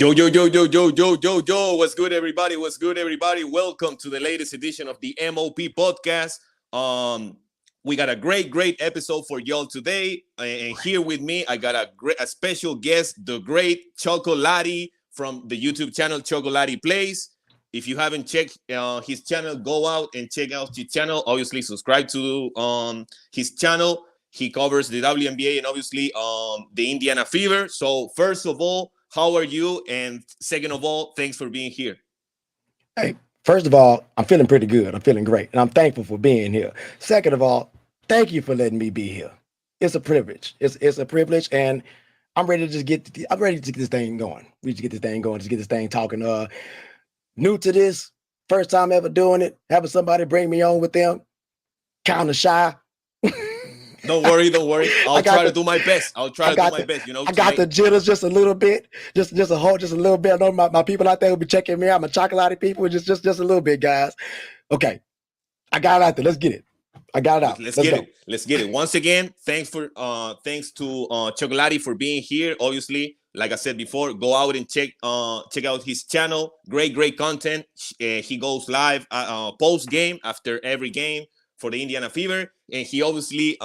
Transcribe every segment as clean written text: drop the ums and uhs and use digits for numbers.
Yo, yo, yo, yo, yo, yo, yo, yo. What's good, everybody? What's good, everybody? Welcome to the latest edition of the MOP podcast. We got a great episode for y'all today. And here with me, I got a special guest, the great 𝕮𝕳𝕬𝕬 from the YouTube channel 𝕮𝕬𝕬𝕬 Plays. If you haven't checked his channel, go out and check out his channel. Obviously, subscribe to his channel. He covers the WNBA and obviously the Indiana Fever. So first of all, how are you? And second of all, thanks for being here. Hey, first of all, I'm feeling pretty good. I'm feeling great. And I'm thankful for being here. Second of all, thank you for letting me be here. It's a privilege. It's a privilege. And I'm ready to just I'm ready to get this thing going. We just get this thing going, just get this thing talking. New to this, first time ever doing it, having somebody bring me on with them, kind of shy. Don't worry. I'll try to do my best. I'll try to do my best. You know, I got the jitters just a little bit, just a little bit. I know my people out there will be checking me out. My chocolate people, just a little bit, guys. Okay, I got it out there. Let's get it. I got it out. Let's get it. Once again, thanks to 𝕮𝕬𝕬𝕬 for being here. Obviously, like I said before, go out and check out his channel. Great content. He goes live post game after every game for the Indiana Fever, and he obviously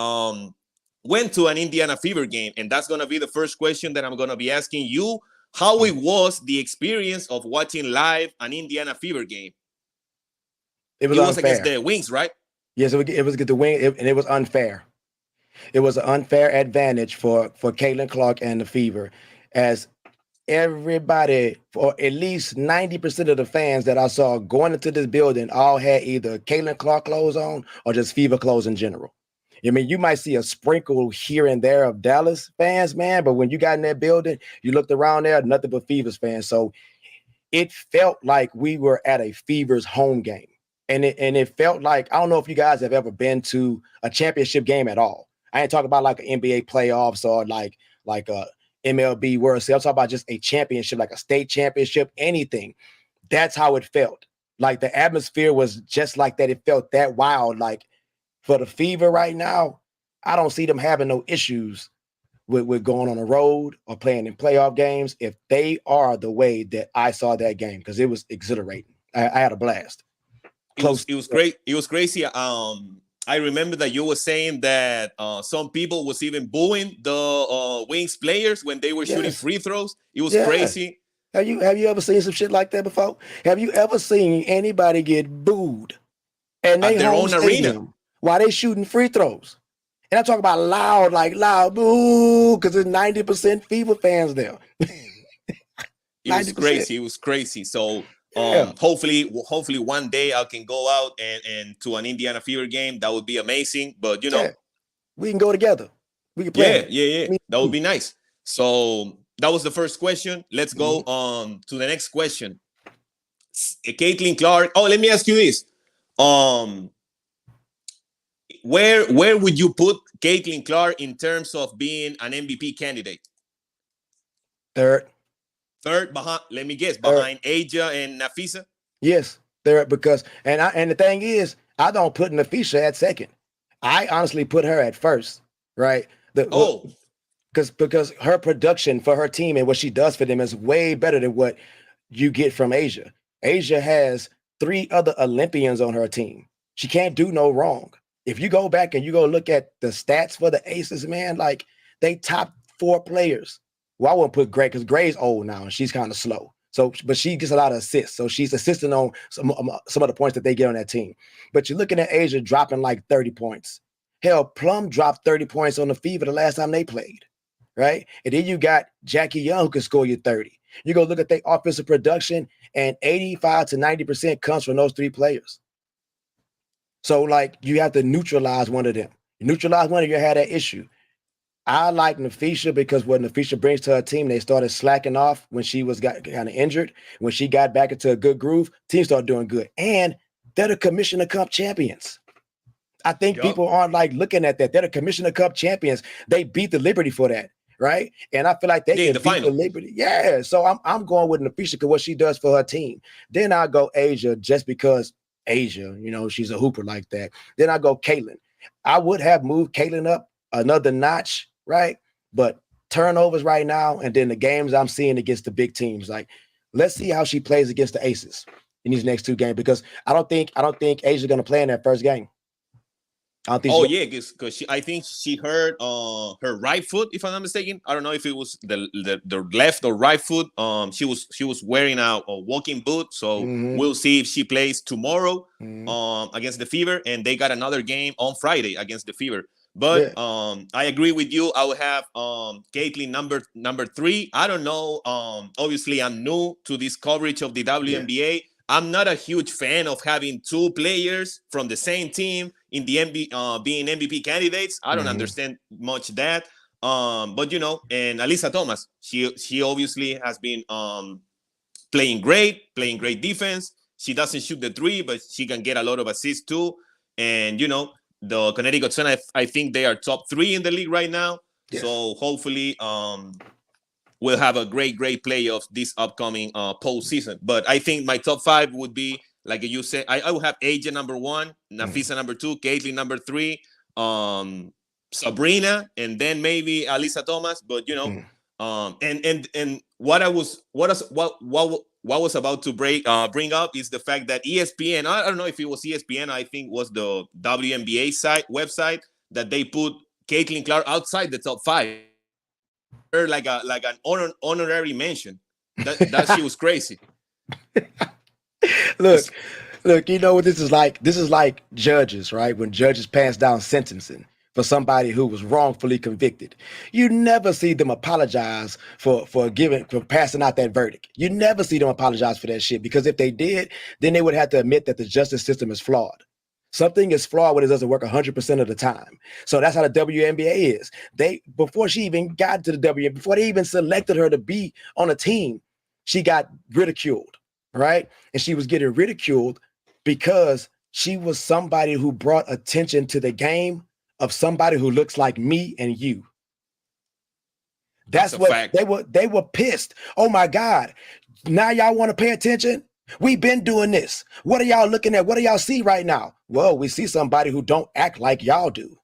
went to an Indiana Fever game, and that's going to be the first question that I'm going to be asking you, how it was the experience of watching live an Indiana Fever game. It was against the Wings, right? Yes, it was against the Wings, and it was unfair. It was an unfair advantage for Caitlin Clark and the Fever, as everybody, for at least 90% of the fans that I saw going into this building all had either Caitlin Clark clothes on or just Fever clothes in general. I mean, you might see a sprinkle here and there of Dallas fans, man, but when you got in that building, you looked around there, nothing but Fever's fans. So it felt like we were at a Fever's home game. And it felt like, I don't know if you guys have ever been to a championship game at all. I ain't talking about like an NBA playoffs or like a MLB World Series. I'm talking about just a championship, like a state championship, anything. That's how it felt. Like the atmosphere was just like that. It felt that wild. Like for the Fever right now, I don't see them having no issues with going on the road or playing in playoff games if they are the way that I saw that game, because it was exhilarating. I had a blast. It was great. It was crazy. I remember that you were saying that some people was even booing the Wings players when they were shooting free throws. It was crazy. Have you ever seen some shit like that before? Have you ever seen anybody get booed and they their own arena while they shooting free throws? And I'm talking about loud boo, because there's 90% Fever fans there. It was crazy. It was crazy. So hopefully one day I can go out and to an Indiana Fever game. That would be amazing. But you know, we can go together. We can play. Yeah. That would be nice. So that was the first question. Let's go on to the next question. Caitlin Clark. Oh, let me ask you this. Where would you put Caitlin Clark in terms of being an MVP candidate? Third behind, let me guess, behind A'ja and Nafisa? Yes, third, because and the thing is, I don't put Nafisa at second. I honestly put her at first, right? Because her production for her team and what she does for them is way better than what you get from A'ja. A'ja has 3 other Olympians on her team. She can't do no wrong. If you go back and you go look at the stats for the Aces, man, like they top 4 players. Well, I wouldn't put Gray because Gray's old now and she's kind of slow. So, but she gets a lot of assists. So she's assisting on some of the points that they get on that team. But you're looking at A'ja dropping like 30 points. Hell, Plum dropped 30 points on the Fever the last time they played, right? And then you got Jackie Young who can score you 30. You go look at their offensive production and 85 to 90% comes from those 3 players. So like you have to neutralize one of them. You neutralize one of you had that issue. I like Nafisa because what Nafisa brings to her team, they started slacking off when she got kind of injured. When she got back into a good groove, team started doing good. And they're the Commissioner Cup champions. I think people aren't like looking at that. They're the Commissioner Cup champions. They beat the Liberty for that, right? And I feel like they can beat the Liberty. Yeah, so I'm going with Nafisa because what she does for her team. Then I go A'ja just because A'ja, you know, she's a hooper like that. Then I go Caitlin. I would have moved Caitlin up another notch, right? But turnovers right now, and then the games I'm seeing against the big teams. Like, let's see how she plays against the Aces in these next 2 games, because I don't think Asia's going to play in that first game. I yeah, because I think she hurt her right foot, if I'm not mistaken. I don't know if it was the left or right foot. She was wearing a walking boot, so we'll see if she plays tomorrow against the Fever, and they got another game on Friday against the Fever. But I agree with you. I would have Caitlin number 3. I don't know. Obviously, I'm new to this coverage of the WNBA. Yeah. I'm not a huge fan of having 2 players from the same team in the being MVP candidates. I don't understand much that. But you know, and Alyssa Thomas, she obviously has been playing great defense. She doesn't shoot the 3, but she can get a lot of assists too. And you know, the Connecticut Sun, I think they are top 3 in the league right now. Yes. So hopefully we'll have a great playoff this upcoming postseason. But I think my top 5 would be, like you said, I would have AJ number 1, Nafisa number 2, Caitlin number 3, Sabrina, and then maybe Alyssa Thomas. But you know, and what was about to bring up is the fact that ESPN, I don't know if it was ESPN, I think was the WNBA website, that they put Caitlin Clark outside the top 5. Her like an honorary mention. That she was crazy. Look, you know what this is like? This is like judges, right? When judges pass down sentencing for somebody who was wrongfully convicted, you never see them apologize for passing out that verdict. You never see them apologize for that shit, because if they did, then they would have to admit that the justice system is flawed. Something is flawed when it doesn't work 100% of the time. So that's how the WNBA is. Before she even got to the WNBA, before they even selected her to be on a team, she got ridiculed, right? And she was getting ridiculed because she was somebody who brought attention to the game of somebody who looks like me and you. That's what fact. They were pissed. Oh my God. Now y'all want to pay attention? We've been doing this. What are y'all looking at? What do y'all see right now? Well, we see somebody who don't act like y'all do.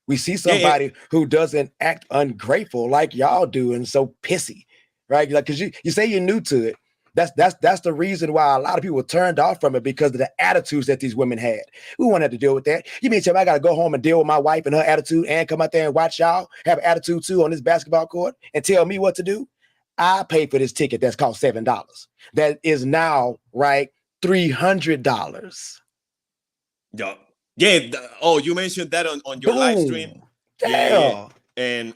We see somebody who doesn't act ungrateful like y'all do, and so pissy, right? Like, because you say you're new to it. That's the reason why a lot of people were turned off from it, because of the attitudes that these women had. We won't have to deal with that. You mean tell me I got to go home and deal with my wife and her attitude, and come out there and watch y'all have an attitude too on this basketball court and tell me what to do? I paid for this ticket that's cost $7. That is now, right, $300. Yeah. Oh, you mentioned that on your live stream. Yeah. And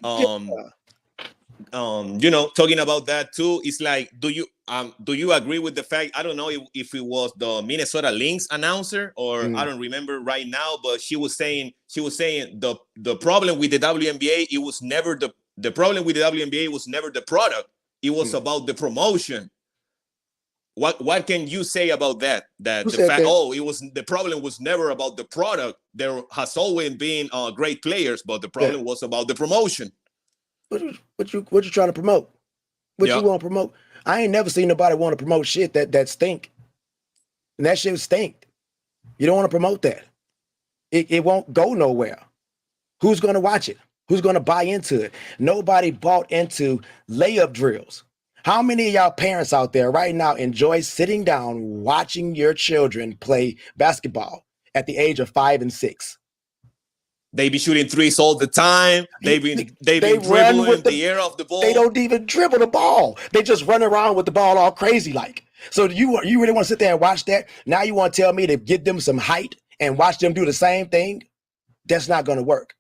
you know, talking about that too, it's like, do you agree with the fact? I don't know if it was the Minnesota Lynx announcer, or I don't remember right now, but she was saying the problem with the WNBA, it was never the problem with the WNBA was never the product. It was about the promotion. What can you say about that? That the fact, it was, the problem was never about the product. There has always been great players, but the problem was about the promotion. What you trying to promote? What you want to promote? I ain't never seen nobody want to promote shit that stink. And that shit stink. You don't want to promote that. It won't go nowhere. Who's going to watch it? Who's going to buy into it? Nobody bought into layup drills. How many of y'all parents out there right now enjoy sitting down watching your children play basketball at the age of 5 and 6? They be shooting threes all the time. They be dribbling the air off the ball. They don't even dribble the ball. They just run around with the ball all crazy like. So you really want to sit there and watch that? Now you want to tell me to give them some height and watch them do the same thing? That's not going to work.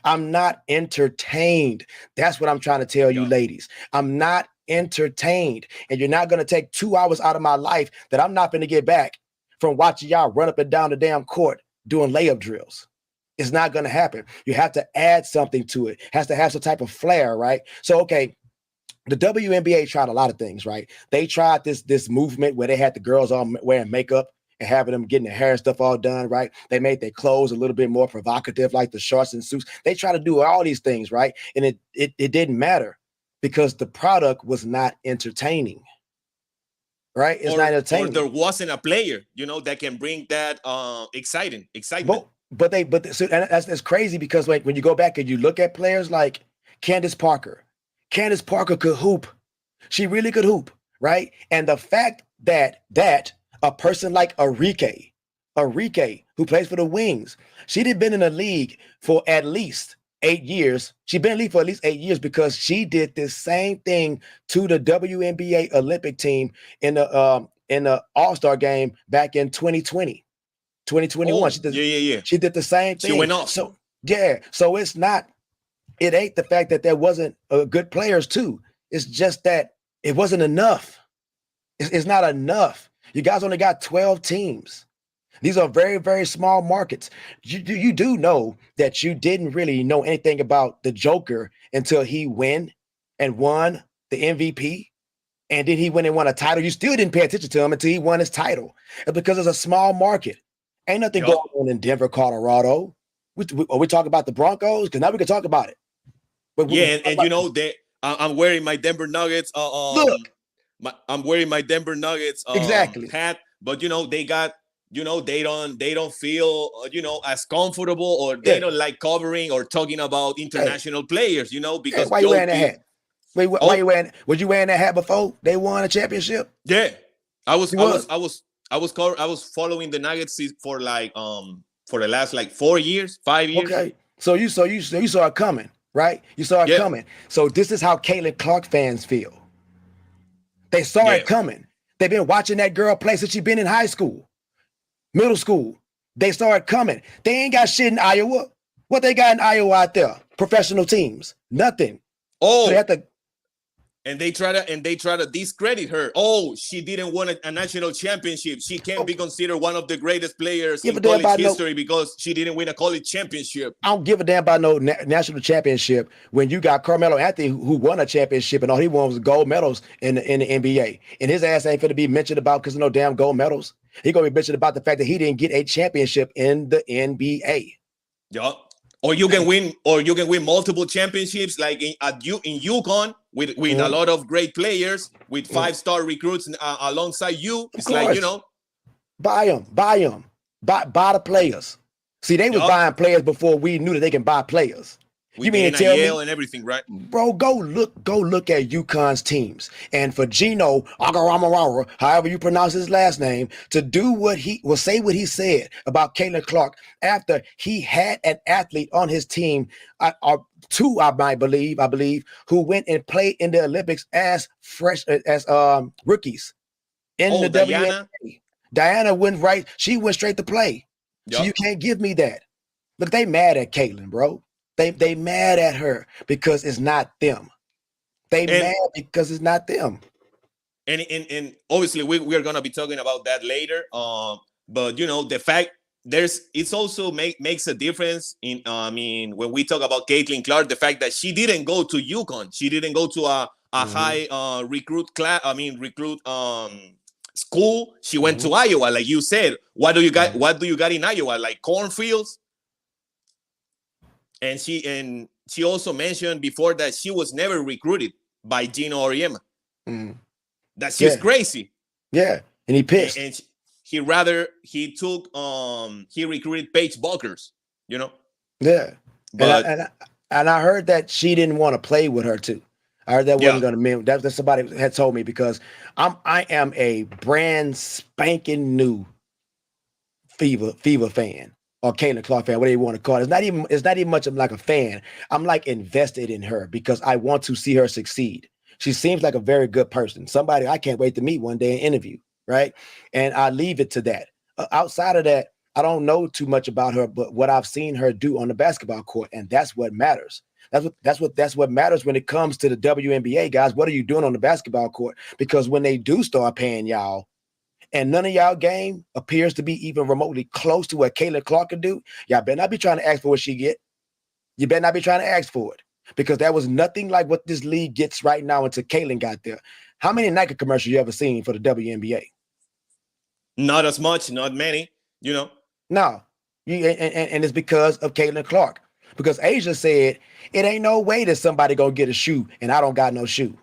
I'm not entertained. That's what I'm trying to tell you, ladies. I'm not entertained. And you're not going to take 2 hours out of my life that I'm not going to get back from watching y'all run up and down the damn court doing layup drills. It's not going to happen. You have to add something to it. It has to have some type of flair, right? So, okay, the WNBA tried a lot of things, right? They tried this movement where they had the girls all wearing makeup and having them getting their hair and stuff all done, right? They made their clothes a little bit more provocative, like the shorts and suits. They try to do all these things, right? And it didn't matter because the product was not entertaining, right? It's not entertaining. Or there wasn't a player, that can bring that excitement. But so that's crazy because like when you go back and you look at players like Candace Parker, Candace Parker could hoop. She really could hoop, right? And the fact that a person like Arike, who plays for the Wings, she'd been in the league for at least 8 years. She'd been in the league for at least 8 years because she did this same thing to the WNBA Olympic team in the All-Star game back in 2020, 2021. She did the same thing. She went off. So yeah, so it ain't the fact that there wasn't good players too. It's just that it wasn't enough. It's not enough. You guys only got 12 teams. These are very, very small markets. You do know that you didn't really know anything about the Joker until he won the MVP. And then he went and won a title. You still didn't pay attention to him until he won his title. It's because it's a small market. Ain't nothing going on in Denver, Colorado. Are we talking about the Broncos? Because now we can talk about it. But and you know, I'm wearing my Denver Nuggets. Look. I'm wearing my Denver Nuggets exactly hat, but you know, they got, you know, they don't feel, you know, as comfortable, or they don't like covering or talking about international players, you know, because why you wearing that hat? Wait, why you wearing? Was you wearing that hat before they won a championship? Yeah, I was following the Nuggets for like for the last like 4 years, 5 years. Okay, so you saw it coming, right? You saw it coming. So this is how Caitlin Clark fans feel. They saw it coming. They've been watching that girl play since she's been in high school, middle school. They saw it coming. They ain't got shit in Iowa. What they got in Iowa out there? Professional teams. Nothing. Oh, so they have to. And they try to discredit her. Oh, she didn't win a national championship. She can't be considered one of the greatest players in college history because she didn't win a college championship. I don't give a damn about no national championship when you got Carmelo Anthony who won a championship and all he won was gold medals in the NBA. And his ass ain't gonna be mentioned about because of no damn gold medals. He gonna be mentioned about the fact that he didn't get a championship in the NBA. Yup. Or you can win multiple championships like in UConn with a lot of great players with 5-star recruits alongside you. It's like, you know, buy them, buy the players. See, they was buying players before we knew that they can buy players. You mean to tell me and everything, right? Bro, go look at UConn's teams. And for Gino Agaramarawa, however you pronounce his last name, to do what he will say what he said about Caitlin Clark after he had an athlete on his team, two, I believe, who went and played in the Olympics as rookies in the Diana? WNBA. Diana went right. She went straight to play. Yep. So you can't give me that. Look, they mad at Caitlin, bro. They mad at her because it's not them. Mad because it's not them. And obviously we are gonna be talking about that later. But you know, the fact it's also makes a difference in when we talk about Caitlin Clark, the fact that she didn't go to UConn, she didn't go to a high recruit school. She went to Iowa, like you said. What do you got in Iowa? Like cornfields? And she also mentioned before that she was never recruited by Gino Auriemma. That she's crazy. Yeah, and he pissed. And he recruited Paige Buckers, you know. Yeah, but and I heard that she didn't want to play with her too. I heard that wasn't going to mean that somebody had told me because I am a brand spanking new Fever fan. Or Caitlin Clark fan, whatever you want to call it. It's not even much of like a fan. I'm like invested in her because I want to see her succeed. She seems like a very good person. Somebody I can't wait to meet one day and interview, right? And I leave it to that. Outside of that, I don't know too much about her, but what I've seen her do on the basketball court, and that's what matters. That's what matters when it comes to the WNBA, guys. What are you doing on the basketball court? Because when they do start paying y'all, and none of y'all game appears to be even remotely close to what Caitlin Clark can do, y'all better not be trying to ask for what she get. You better not be trying to ask for it because that was nothing like what this league gets right now until Caitlin got there. How many Nike commercials you ever seen for the WNBA? Not as much, not many, you know. No, and it's because of Caitlin Clark. Because Asia said, it ain't no way that somebody gonna get a shoe and I don't got no shoe.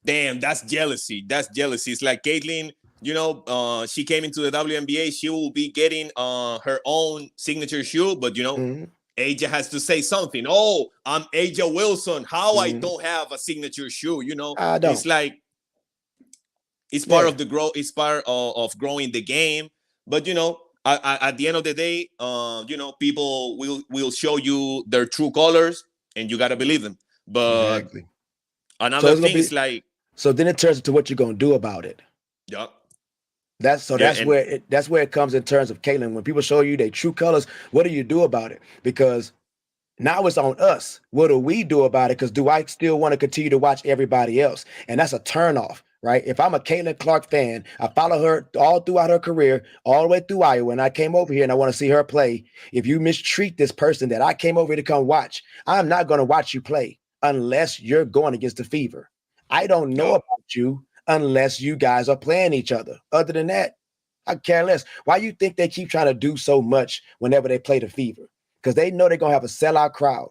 Damn, that's jealousy. That's jealousy. It's like Caitlin, you know, she came into the WNBA. She will be getting her own signature shoe, but you know, Aja has to say something. Oh, I'm Aja Wilson. How I don't have a signature shoe? You know, I don't. it's like it's part of the growth. It's part of growing the game. But you know, at the end of the day, you know, people will show you their true colors, and you gotta believe them. But Exactly. another thing is like, so then it turns into what you're gonna do about it. yeah. That's where it comes in terms of 𝕮𝕳. When people show you their true colors, what do you do about it? Because now it's on us. What do we do about it? Because do I still want to continue to watch everybody else? And that's a turnoff, right? If I'm a Caitlin Clark fan, I follow her all throughout her career, all the way through Iowa, and I came over here and I want to see her play. If you mistreat this person that I came over here to come watch, I'm not going to watch you play unless you're going against the Fever. I don't know about you unless you guys are playing each other. Other than that, I care less. Why you think they keep trying to do so much whenever they play the Fever? Because they know they're gonna have a sellout crowd.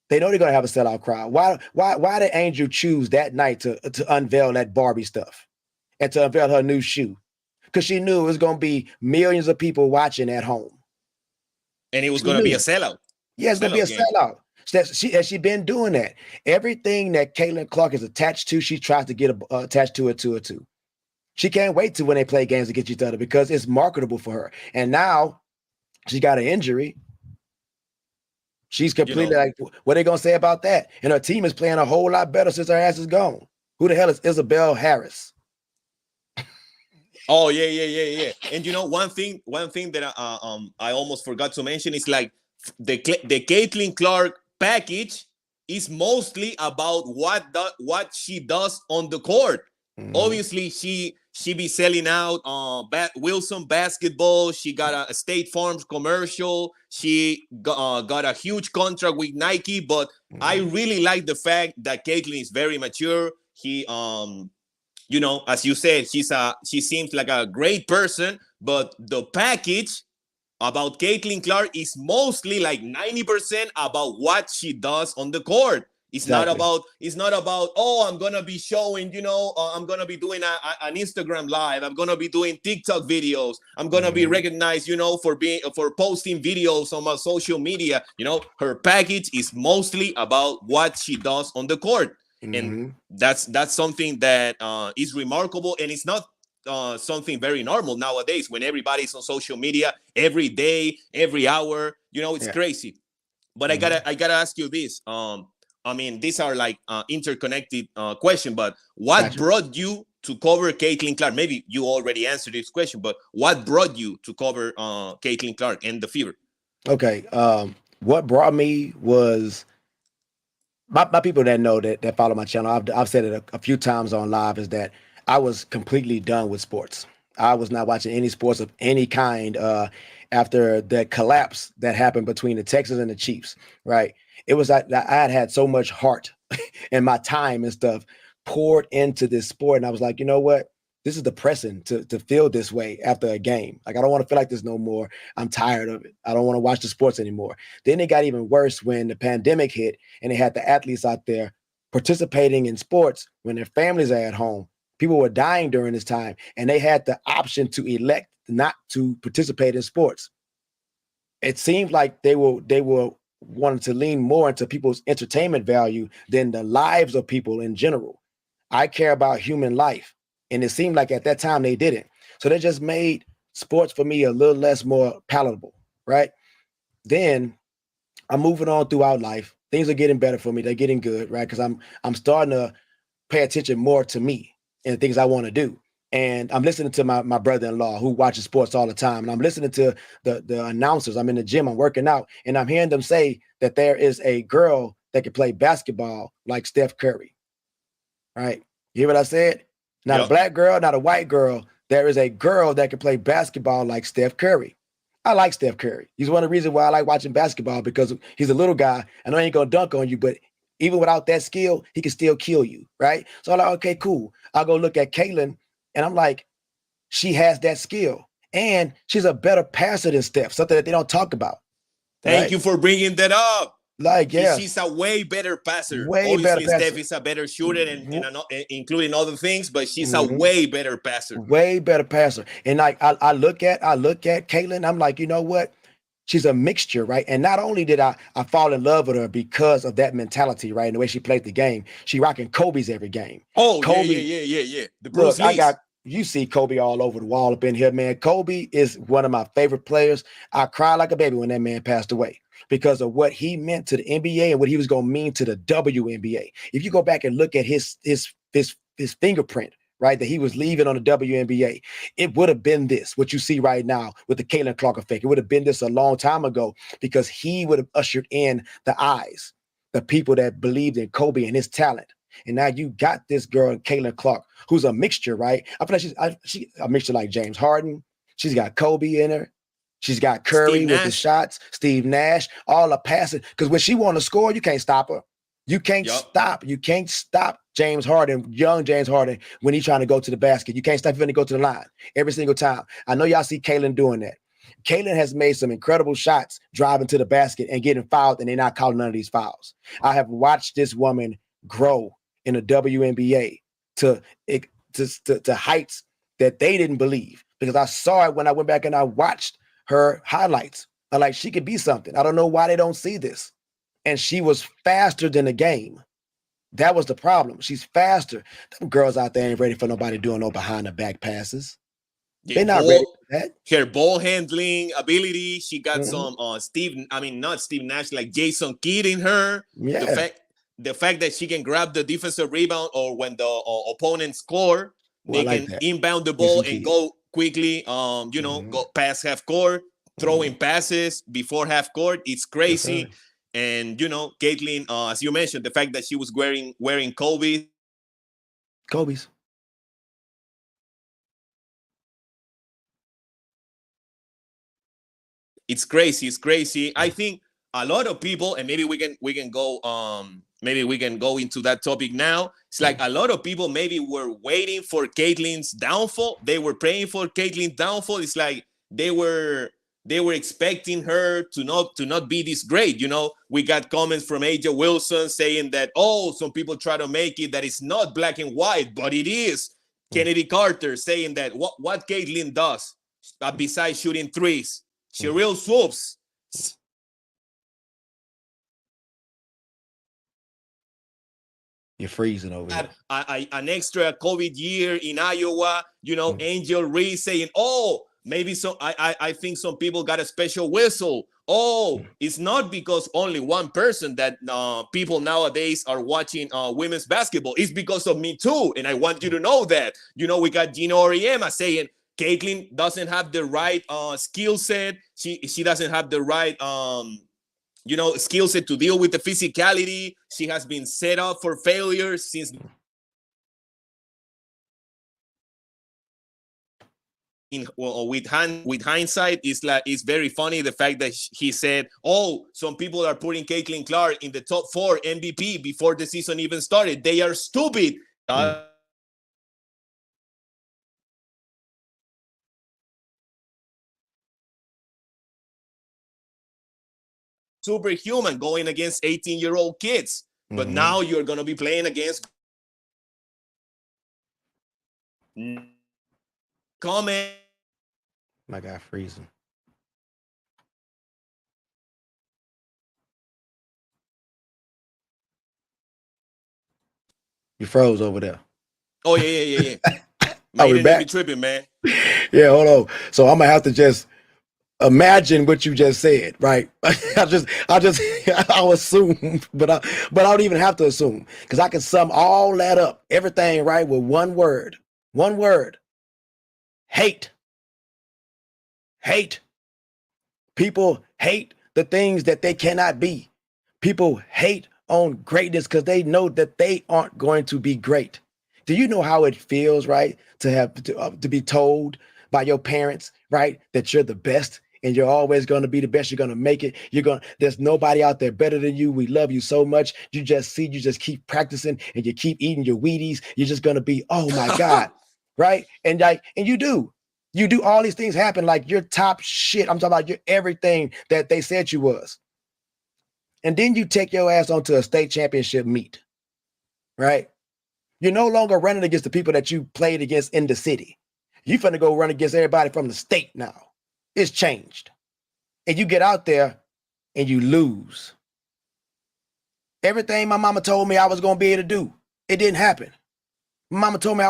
They know they're gonna have a sellout crowd. Why did Angel choose that night to unveil that Barbie stuff and to unveil her new shoe? Because she knew it was gonna be millions of people watching at home. And it was gonna be a sellout. Yeah, it's gonna be a sellout. She been doing that. Everything that Caitlin Clark is attached to, she tries to get attached to it too. She can't wait to when they play games against each other because it's marketable for her. And now she got an injury. She's completely like, what are they gonna say about that? And her team is playing a whole lot better since her ass is gone. Who the hell is Isabel Harris? Oh yeah. And you know, one thing that I almost forgot to mention is like the Caitlin Clark package is mostly about what she does on the court. Obviously, she be selling out Wilson basketball. She got a State Farm commercial. She got a huge contract with Nike. But I really like the fact that Caitlin is very mature. He you know, as you said, she seems like a great person. But the package about Caitlin Clark is mostly like 90% about what she does on the court. It's not about, oh, I'm going to be showing, you know, I'm going to be doing an Instagram live. I'm going to be doing TikTok videos. I'm going to be recognized, you know, for posting videos on my social media. You know, her package is mostly about what she does on the court. And that's something that is remarkable. And it's not something very normal nowadays when everybody's on social media every day, every hour. You know, it's crazy. But I gotta ask you this. I mean, these are like interconnected question, but what brought you to cover Caitlin Clark? Maybe you already answered this question, but what brought you to cover Caitlin Clark and the Fever? Okay. What brought me was my people that know that follow my channel. I've said it a few times on live, is that I was completely done with sports. I was not watching any sports of any kind after the collapse that happened between the Texans and the Chiefs, right? It was I had so much heart and my time and stuff poured into this sport. And I was like, you know what? This is depressing to feel this way after a game. Like, I don't want to feel like this no more. I'm tired of it. I don't want to watch the sports anymore. Then it got even worse when the pandemic hit and they had the athletes out there participating in sports when their families are at home. People were dying during this time, and they had the option to elect not to participate in sports. It seemed like they were wanting to lean more into people's entertainment value than the lives of people in general. I care about human life, and it seemed like at that time they didn't. So they just made sports for me a little less more palatable, right? Then I'm moving on throughout life. Things are getting better for me. They're getting good, right? Because I'm starting to pay attention more to me and the things I want to do. And I'm listening to my brother-in-law who watches sports all the time. And I'm listening to the announcers. I'm in the gym, I'm working out, and I'm hearing them say that there is a girl that can play basketball like Steph Curry. All right. You hear what I said? Not a black girl, not a white girl. There is a girl that can play basketball like Steph Curry. I like Steph Curry. He's one of the reasons why I like watching basketball, because he's a little guy. I know he ain't gonna dunk on you, but even without that skill, he can still kill you, right? So I'm like, okay, cool. I'll go look at Caitlin, and I'm like, she has that skill, and she's a better passer than Steph, something that they don't talk about. Thank you for bringing that up. Like, yeah, she's a way better passer. Way Obviously, better passer. Steph is a better shooter, and including other things, but she's a way better passer. Way better passer. And like, I look at Caitlin, I'm like, you know what? She's a mixture, right? And not only did I fall in love with her because of that mentality, right? And the way she played the game, she rocking Kobe's every game. Oh, Kobe, yeah. The look, Bruce Lee's. You see Kobe all over the wall up in here, man. Kobe is one of my favorite players. I cried like a baby when that man passed away because of what he meant to the NBA and what he was going to mean to the WNBA. If you go back and look at his fingerprint, right, that he was leaving on the WNBA, it would have been this, what you see right now with the Caitlin Clark effect. It would have been this a long time ago because he would have ushered in the eyes, the people that believed in Kobe and his talent. And now you got this girl, Caitlin Clark, who's a mixture, right? I feel like she's a mixture like James Harden. She's got Kobe in her. She's got Curry with the shots, Steve Nash, all the passing. Because when she want to score, you can't stop her. You can't stop. You can't stop James Harden, young James Harden, when he's trying to go to the basket. You can't stop him when he go to the line every single time. I know y'all see Caitlin doing that. Caitlin has made some incredible shots driving to the basket and getting fouled, and they're not calling none of these fouls. I have watched this woman grow in the WNBA to heights that they didn't believe, because I saw it when I went back and I watched her highlights. I'm like, she could be something. I don't know why they don't see this. And she was faster than the game. That was the problem. She's faster. Them girls out there ain't ready for nobody doing no behind the back passes. They're not ready for that. Her ball handling ability. She got some not Steve Nash, like Jason Kidd in her. Yeah. The fact that she can grab the defensive rebound, or when the opponent score, they can inbound the ball and go quickly, go past half court, throwing passes before half court. It's crazy. Yes, and, Caitlin, as you mentioned, the fact that she was wearing Kobe's. It's crazy. It's crazy. I think a lot of people, and maybe we can go into that topic now. It's like a lot of people maybe were waiting for Caitlin's downfall. They were praying for Caitlin's downfall. It's like they were expecting her to not be this great. We got comments from AJ Wilson saying that, some people try to make it that it's not black and white, but it is. Kennedy Carter saying that what Caitlin does besides shooting threes, she real swoops. You're freezing over there. An extra COVID year in Iowa, Angel Reese saying, maybe I think some people got a special whistle. It's not because only one person that people nowadays are watching women's basketball. It's because of me too. And I want you to know that. We got Gino Auriemma saying Caitlin doesn't have the right skill set. She doesn't have the right skill set to deal with the physicality. She has been set up for failure since. With hindsight, it's very funny the fact that he said, some people are putting Caitlin Clark in the top 4 MVP before the season even started. They are stupid. Superhuman going against 18-year-old kids. But now you're going to be playing against comment. My guy freezing. You froze over there. Oh, yeah. Man, you be tripping, man. Yeah, hold on. So I'm gonna have to just imagine what you just said, right? I'll assume, but I don't even have to assume, because I can sum all that up, everything, right, with one word. One word. Hate. Hate. People hate the things that they cannot be. People hate on greatness because they know that they aren't going to be great. Do you know how it feels, right, to have to be told by your parents, right, that you're the best and you're always going to be the best? You're going to make it. There's nobody out there better than you. We love you so much. You just keep practicing and you keep eating your Wheaties. You're just going to be, oh my God, right? And you do all these things happen, like you're top shit. I'm talking about you're everything that they said you was. And then you take your ass onto a state championship meet, right? You're no longer running against the people that you played against in the city. You finna go run against everybody from the state now. It's changed. and you get out there and you lose. Everything my mama told me I was going to be able to do, it didn't happen. My mama told me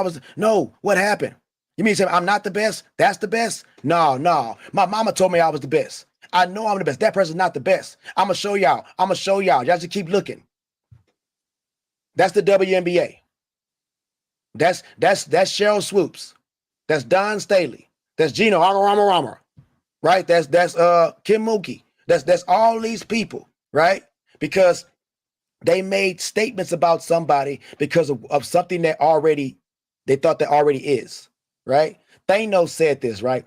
what happened? You mean to say I'm not the best? That's the best? No. My mama told me I was the best. I know I'm the best. That person's not the best. I'm going to show y'all. Y'all just keep looking. That's the WNBA. That's Cheryl Swoops. That's Don Staley. That's Gino Rama. Right? That's Kim Mookie. That's all these people, right? Because they made statements about somebody because of something that they thought that already is, right? Thanos said this, right?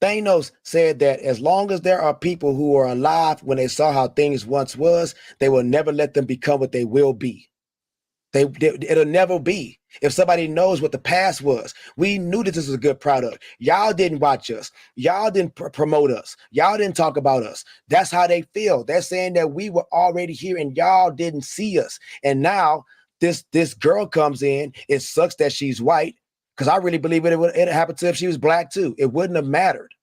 Thanos said that as long as there are people who are alive when they saw how things once was, they will never let them become what they will be. It'll never be. If somebody knows what the past was, we knew that this was a good product. Y'all didn't watch us. Y'all didn't promote us. Y'all didn't talk about us. That's how they feel. They're saying that we were already here and y'all didn't see us. And now this girl comes in. It sucks that she's white, because I really believe it would happen to if she was black too. It wouldn't have mattered.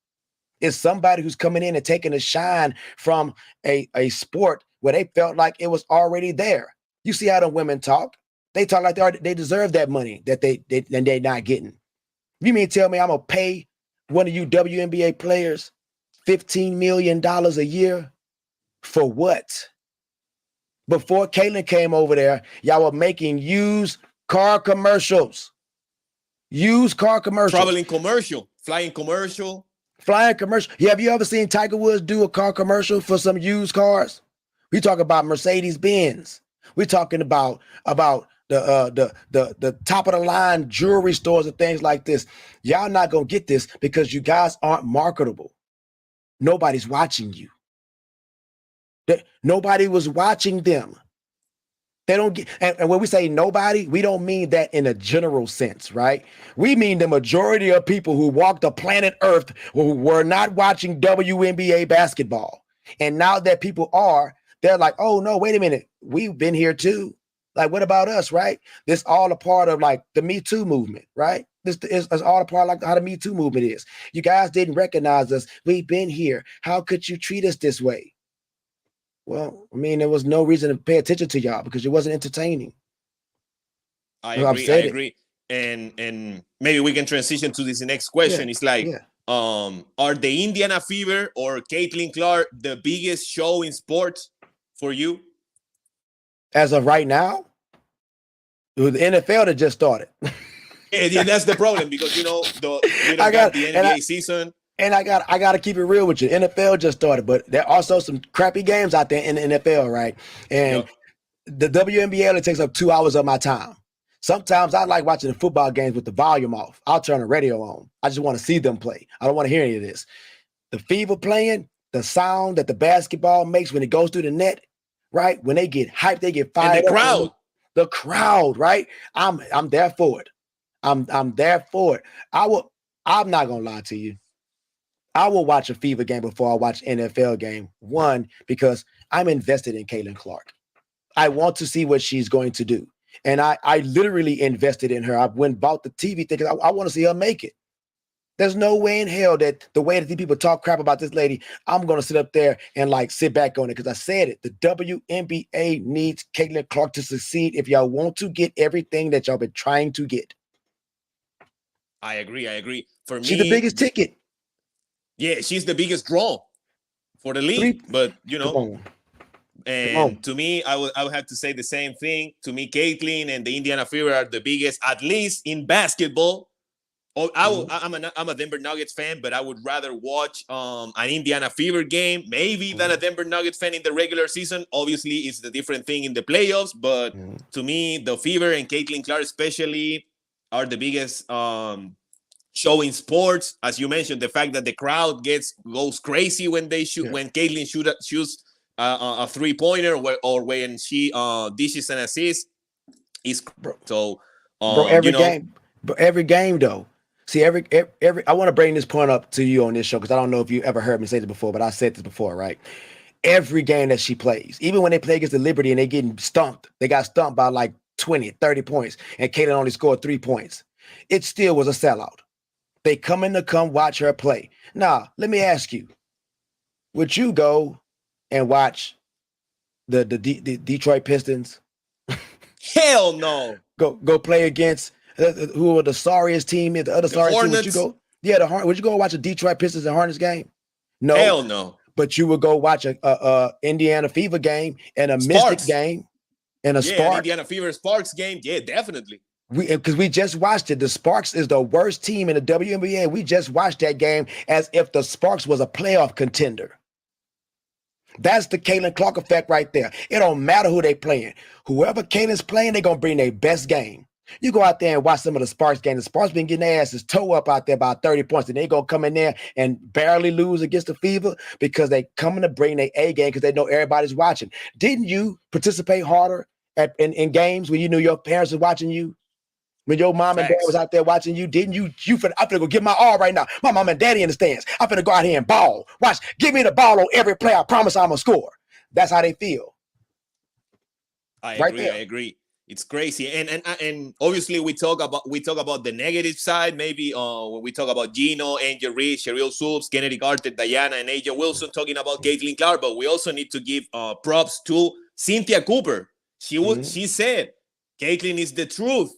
It's somebody who's coming in and taking a shine from a sport where they felt like it was already there. You see how the women talk. They talk like they deserve that money that they're not getting. You mean tell me I'm gonna pay one of you WNBA players $15 million a year for what? Before Caitlin came over there, y'all were making used car commercials. Traveling commercial, flying commercial. Yeah, have you ever seen Tiger Woods do a car commercial for some used cars? We talk about Mercedes Benz. We're talking about the top of the line jewelry stores and things like this. Y'all not gonna get this because you guys aren't marketable. Nobody's watching you. Nobody was watching them. They don't get, and when we say nobody, we don't mean that in a general sense, right? We mean the majority of people who walk the planet Earth who were not watching WNBA basketball. And now that people are, they're like, oh no, wait a minute, we've been here too. Like, what about us, right? This all a part of like the Me Too movement, right? This is all a part of like how the Me Too movement is. You guys didn't recognize us. We've been here. How could you treat us this way? Well, I mean, there was no reason to pay attention to y'all because it wasn't entertaining. I agree. And maybe we can transition to this next question. It's like, are the Indiana Fever or Caitlin Clark the biggest show in sports for you? As of right now, it was the NFL that just started. Yeah, that's the problem because we don't got the NBA season. And I got to keep it real with you. NFL just started, but there are also some crappy games out there in the NFL, right? And the WNBA only takes up 2 hours of my time. Sometimes I like watching the football games with the volume off. I'll turn the radio on. I just want to see them play. I don't want to hear any of this. The Fever playing, the sound that the basketball makes when it goes through the net, right? When they get hyped, they get fired. And the crowd, right? I'm there for it. I'm there for it. I'm not gonna lie to you. I will watch a Fever game before I watch NFL game. One, because I'm invested in Caitlin Clark. I want to see what she's going to do. And I literally invested in her. I went and bought the TV thing because I want to see her make it. There's no way in hell that the way that these people talk crap about this lady, I'm going to sit up there and like sit back on it because I said it. The WNBA needs Caitlin Clark to succeed if y'all want to get everything that y'all been trying to get. I agree. For me, she's the biggest ticket. Yeah, she's the biggest draw for the league. But and to me, I would have to say the same thing. To me, Caitlin and the Indiana Fever are the biggest, at least in basketball. I'm a Denver Nuggets fan, but I would rather watch an Indiana Fever game maybe than a Denver Nuggets fan in the regular season. Obviously, it's the different thing in the playoffs. But to me, the Fever and Caitlin Clark especially are the biggest show in sports. As you mentioned, the fact that the crowd goes crazy when they shoot, when Caitlin shoots a 3-pointer or when she dishes an assist is so. Every game though. See, every I want to bring this point up to you on this show because I don't know if you ever heard me say this before, but I said this before, right? Every game that she plays, even when they play against the Liberty and they getting stumped, they got stumped by like 20, 30 points, and Caitlin only scored 3 points. It still was a sellout. They come watch her play. Now, let me ask you, would you go and watch the Detroit Pistons Hell no. go play against who are the sorriest team in the other The sorriest team? Would you Hornets? go? Yeah, would you go watch a Detroit Pistons and Hornets game? No. Hell no. But you would go watch a Indiana Fever game and a Mystic game and a Spark. Indiana Fever Sparks game. Yeah, definitely. Because we just watched it. The Sparks is the worst team in the WNBA. We just watched that game as if the Sparks was a playoff contender. That's the Caitlin Clark effect right there. It don't matter who they playing. Whoever Caitlin's playing, they're going to bring their best game. You go out there and watch some of the Sparks games. The Sparks been getting their asses toe up out there by 30 points, and they going to come in there and barely lose against the Fever because they coming to bring their A game because they know everybody's watching. Didn't you participate harder in games when you knew your parents were watching you? When your mom and dad was out there watching you, didn't you? I'm finna go give my all right now. My mom and daddy in the stands. I'm finna go out here and ball. Watch, give me the ball on every play. I promise I'm gonna score. That's how they feel. I agree. It's crazy, and obviously we talk about the negative side. Maybe when we talk about Gino, Angel Reed, Cheryl Swoops, Kennedy Carter, Diana, and AJ Wilson talking about Caitlin Clark, but we also need to give props to Cynthia Cooper. She said Caitlin is the truth.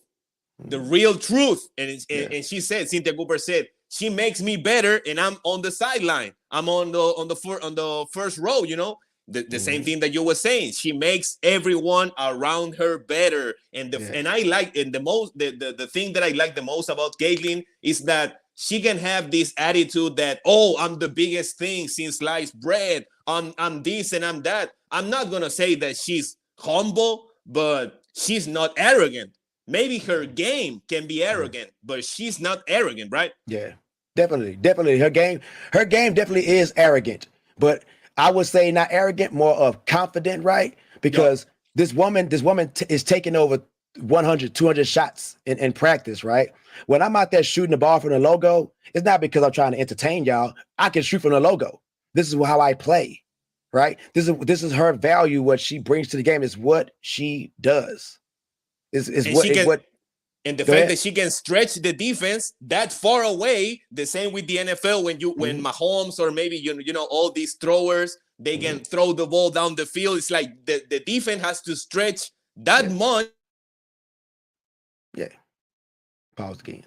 The real truth, and she said, Cynthia Cooper said, she makes me better, and I'm on the sideline. I'm on the first row. You know, the same thing that you were saying. She makes everyone around her better, and I like, and the thing that I like the most about Caitlin is that she can have this attitude that, oh, I'm the biggest thing since sliced bread. I'm this and I'm that. I'm not gonna say that she's humble, but she's not arrogant. Maybe her game can be arrogant, but she's not arrogant, right? Yeah, definitely. Her game definitely is arrogant, but I would say not arrogant, more of confident, right? Because this woman is taking over 100, 200 shots in practice, right? When I'm out there shooting the ball from the logo, it's not because I'm trying to entertain y'all. I can shoot from the logo. This is how I play, right? This is her value. What she brings to the game is what she does. And the fact that she can stretch the defense that far away. The same with the NFL when Mahomes or maybe you know all these throwers, they can throw the ball down the field. It's like the defense has to stretch that much. Yeah. Pause again.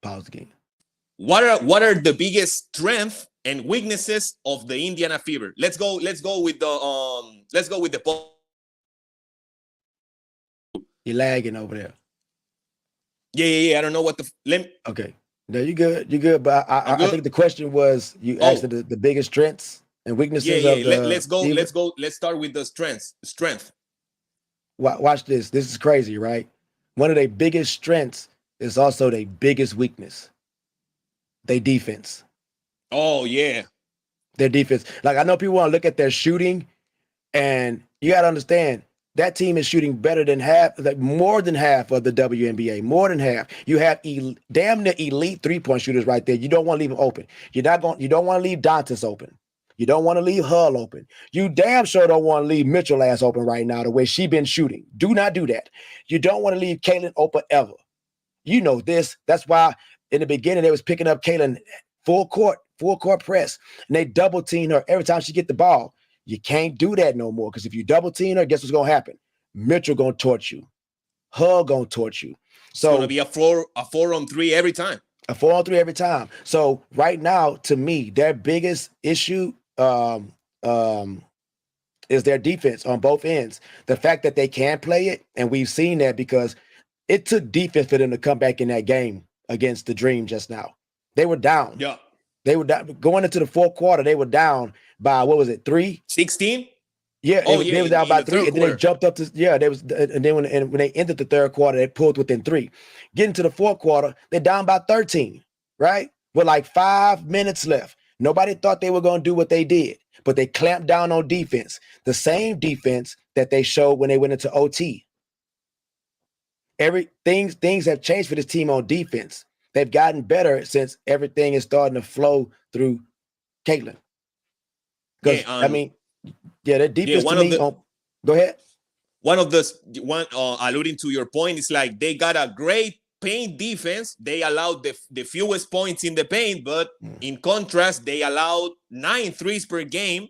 Pause again. What are the biggest strengths and weaknesses of the Indiana Fever? Let's go with the You're lagging over there. Yeah. I don't know what Okay. No, you're good. But I think the question was you asked the biggest strengths and weaknesses. Let's go. Let's start with the strength. Watch this. This is crazy, right? One of their biggest strengths is also their biggest weakness. Their defense. Oh yeah. Their defense. Like I know people want to look at their shooting, and you got to understand. That team is shooting better than more than half of the WNBA. More than half. You have damn near elite three-point shooters right there. You don't want to leave them open. You don't want to leave Dantas open. You don't want to leave Hull open. You damn sure don't want to leave Mitchell ass open right now the way she been shooting. Do not do that. You don't want to leave Caitlin open ever. You know this. That's why in the beginning they was picking up Caitlin full court press, and they double team her every time she get the ball. You can't do that no more because if you double team her, guess what's gonna happen? Mitchell gonna torch you. Hull gonna torch you. So it's gonna be a 4-on-3 every time. A 4-on-3 every time. So right now, to me, their biggest issue is their defense on both ends. The fact that they can play it, and we've seen that because it took defense for them to come back in that game against the Dream just now. They were down. Yeah. They were down. Going into the fourth quarter, they were down by, what was it, 3? 16? Yeah, they were down by 3, and then they jumped up to, and then when they ended the third quarter, they pulled within 3. Getting to the fourth quarter, they're down by 13, right? With like 5 minutes left. Nobody thought they were going to do what they did, but they clamped down on defense. The same defense that they showed when they went into OT. Things have changed for this team on defense. They've gotten better since everything is starting to flow through Caitlin. Because their defense to me. Go ahead. Alluding to your point, it's like they got a great paint defense, they allowed the fewest points in the paint, but in contrast, they allowed 9 threes per game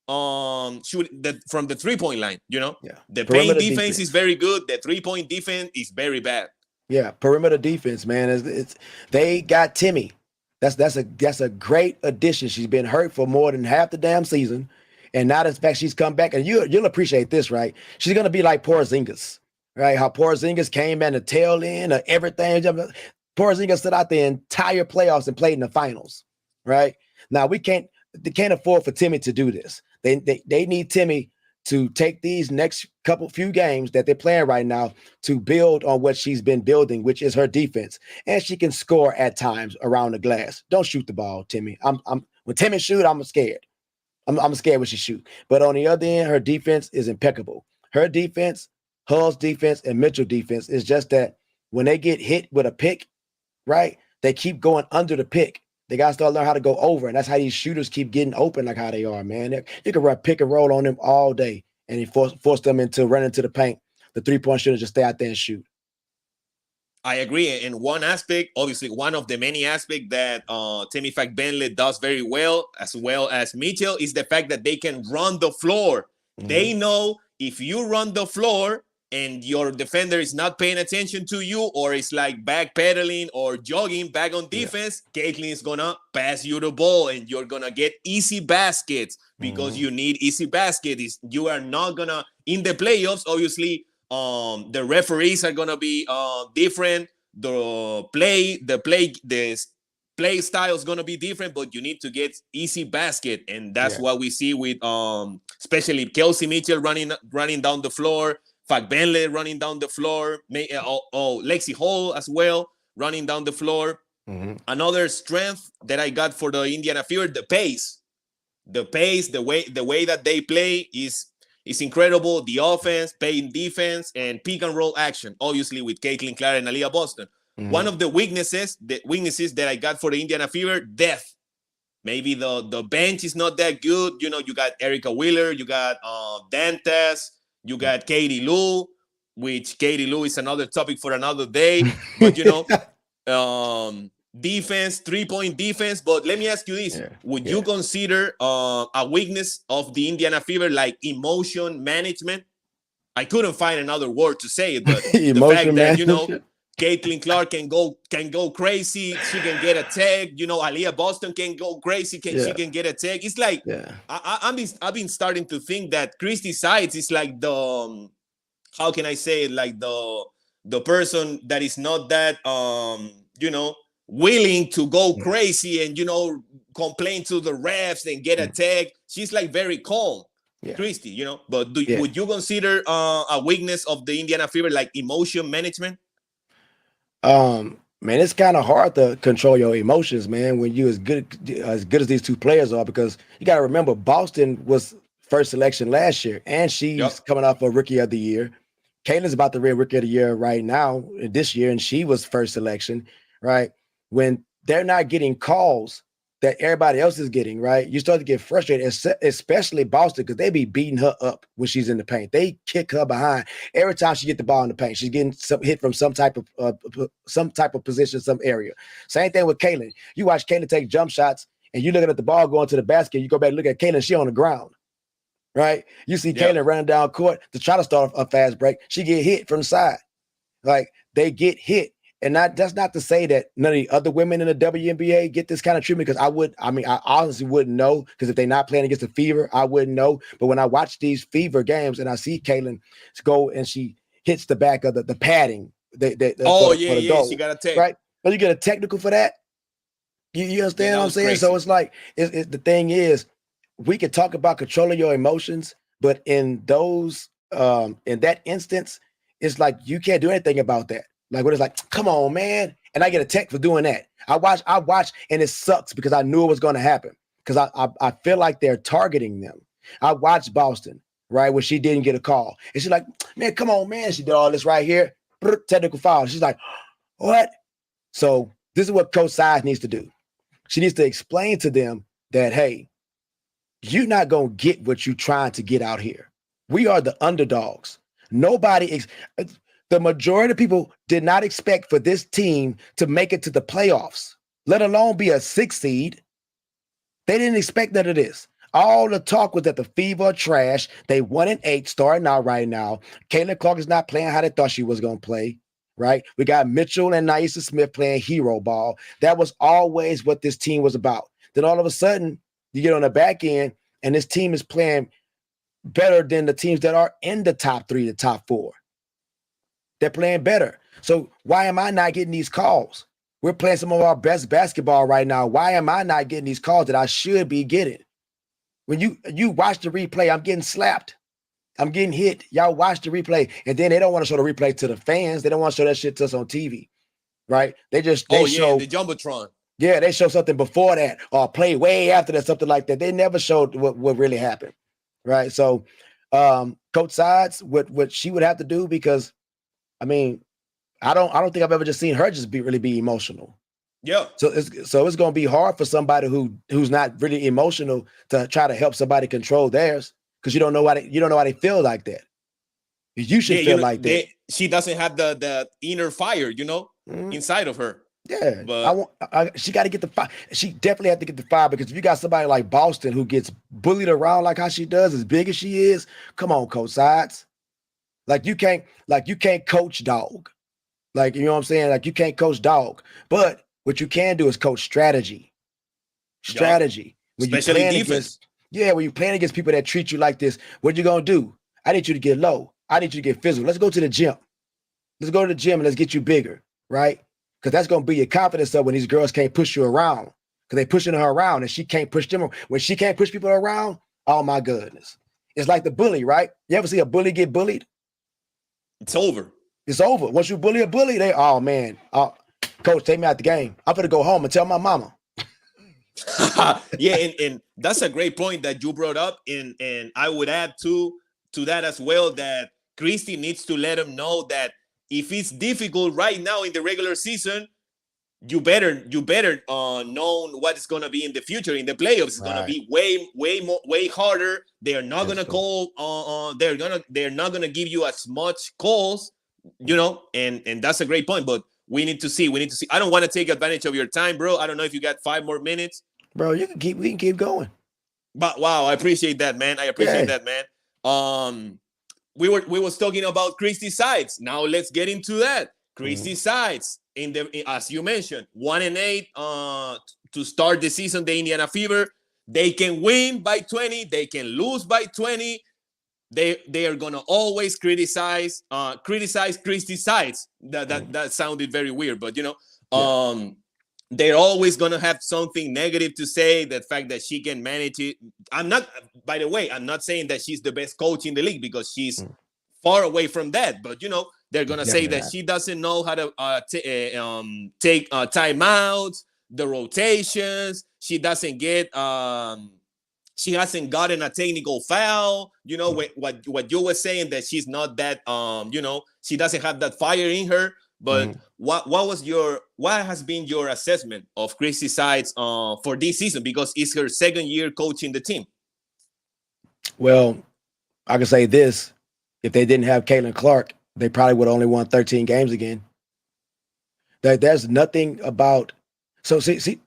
from the 3-point line. The Perimeter paint defense is very good. The 3-point defense is very bad. Yeah, perimeter defense, man. They got Timmy. That's a great addition. She's been hurt for more than half the damn season, and now the fact she's come back, and you'll appreciate this, right? She's gonna be like Porzingis, right? How Porzingis came in the tail end of everything. Porzingis stood out the entire playoffs and played in the finals, right? Now they can't afford for Timmy to do this. They need Timmy to take these next few games that they're playing right now to build on what she's been building, which is her defense. And she can score at times around the glass. Don't shoot the ball, Timmy. When Timmy shoot, I'm scared. I'm scared when she shoot. But on the other end, her defense is impeccable. Her defense, Hull's defense, and Mitchell defense is just that when they get hit with a pick, right, they keep going under the pick. They got to start learning how to go over, and that's how these shooters keep getting open like how they are, man. You can run pick and roll on them all day, and you force them into running to the paint. The three-point shooters just stay out there and shoot. I agree. In one aspect, obviously, one of the many aspects that Timmy Fagbendle does very well as Mitchell, is the fact that they can run the floor. They know if you run the floor and your defender is not paying attention to you, or it's like backpedaling or jogging back on defense, Caitlin is gonna pass you the ball and you're gonna get easy baskets because you need easy baskets. You are not gonna, in the playoffs, obviously, the referees are gonna be different. The play style is gonna be different, but you need to get easy basket, and that's what we see with especially Kelsey Mitchell running down the floor. Fagbendle running down the floor, Lexi Hall as well running down the floor. Another strength that I got for the Indiana Fever, the pace, the way that they play is incredible. The offense, playing defense, and pick and roll action, obviously with Caitlin Clark and Aaliyah Boston. One of the weaknesses that I got for the Indiana Fever, depth. Maybe the bench is not that good. You got Erica Wheeler, you got Dantas. You got Katie Lou, which Katie Lou is another topic for another day. But, defense, 3-point defense. But let me ask you this. Would you consider a weakness of the Indiana Fever like emotion management? I couldn't find another word to say it, but the fact that, Caitlin Clark can go crazy. She can get a tag. Aaliyah Boston can go crazy. She can get a tag. It's like I've been starting to think that Christy Sides is like the how can I say it, like the person that is not that willing to go crazy and complain to the refs and get a tag. She's like very calm. Christy, but would you consider a weakness of the Indiana Fever like emotion management? Man, it's kind of hard to control your emotions, man, when you as good as these two players are, because you got to remember Boston was first selection last year, and she's coming off a Rookie of the Year. Caitlin's about to win Rookie of the Year right now this year, and she was first selection, right? When they're not getting calls that everybody else is getting, right? You start to get frustrated, especially Boston, because they be beating her up when she's in the paint. They kick her behind every time she get the ball in the paint. She's getting hit from some type of position, some area. Same thing with Caitlin. You watch Caitlin take jump shots, and you looking at the ball going to the basket. You go back and look at Caitlin. She on the ground, right? You see Caitlin running down court to try to start a fast break. She get hit from the side. Like, they get hit. And that's not to say that none of the other women in the WNBA get this kind of treatment, because I honestly wouldn't know, because if they're not playing against the Fever, I wouldn't know. But when I watch these Fever games and I see Caitlin go and she hits the back of the padding. For the goal, she got a tech. Right? But you get a technical for that? You understand what I'm saying? Crazy. So it's like, the thing is, we can talk about controlling your emotions, but in that instance, it's like you can't do anything about that. Like, when it's like, come on, man. And I get a tech for doing that. I watch, and it sucks because I knew it was going to happen, because I feel like they're targeting them. I watched Boston, right, when she didn't get a call. And she's like, man, come on, man. She did all this right here. Technical foul. She's like, what? So this is what Coach Sides needs to do. She needs to explain to them that, hey, you're not going to get what you're trying to get out here. We are the underdogs. the majority of people did not expect for this team to make it to the playoffs, let alone be a 6 seed. They didn't expect none of this. All the talk was that the Fever are trash. They 1-8 starting out right now. Caitlin Clark is not playing how they thought she was going to play, right? We got Mitchell and Nyesa Smith playing hero ball. That was always what this team was about. Then all of a sudden, you get on the back end, and this team is playing better than the teams that are in the top 3, the top 4. They're playing better. So why am I not getting these calls? We're playing some of our best basketball right now. Why am I not getting these calls that I should be getting? When you watch the replay, I'm getting slapped. I'm getting hit. Y'all watch the replay, and then they don't want to show the replay to the fans. They don't want to show that shit to us on TV, right? They show the Jumbotron. Yeah, they show something before that or play way after that, something like that. They never showed what really happened, right? So, Coach Sides, what she would have to do, because, I mean, I don't think I've ever just seen her just really be emotional. Yeah. So it's going to be hard for somebody who's not really emotional to try to help somebody control theirs, because you don't know why they feel like that. You should feel like that. She doesn't have the inner fire, inside of her. Yeah, but she got to get the fire. She definitely have to get the fire, because if you got somebody like Boston who gets bullied around like how she does, as big as she is, come on, Coach Sides. Like you can't coach dog. Like, you know what I'm saying? Like, you can't coach dog. But what you can do is coach strategy. Strategy. When especially defense. When you're playing against people that treat you like this, what you gonna do? I need you to get low. I need you to get physical. Let's go to the gym. Let's go to the gym and let's get you bigger, right? Because that's gonna be your confidence up when these girls can't push you around. Because they pushing her around and she can't push them. When she can't push people around, oh my goodness. It's like the bully, right? You ever see a bully get bullied? It's over. It's over. Once you bully a bully, oh man, coach, take me out the game. I'm gonna go home and tell my mama. Yeah, and that's a great point that you brought up, and I would add to that as well, that Christy needs to let him know that if it's difficult right now in the regular season, you better know what it's gonna be in the future. In the playoffs, it's gonna be way harder. They are not gonna call they're not gonna give you as much calls, and that's a great point. But we need to see. I don't want to take advantage of your time, bro. I don't know if you got 5 more minutes. Bro, we can keep going. But wow, I appreciate that, man. That, man. We was talking about Christy Sides. Now let's get into that. Christy Sides, as you mentioned, 1-8 to start the season. The Indiana Fever, they can win by 20, they can lose by 20. They are gonna always criticize Christy Sides. That sounded very weird, but they're always gonna have something negative to say. The fact that she can manage it. By the way, I'm not saying that she's the best coach in the league, because she's far away from that. But they're gonna say that she doesn't know how to take timeouts, the rotations. She doesn't get. She hasn't gotten a technical foul. What you were saying, that she's not that. She doesn't have that fire in her. But what has been your assessment of Christy Sides for this season, because it's her 2nd year coaching the team? Well, I can say this: if they didn't have Caitlin Clark, they probably would have only won 13 games again. There's nothing about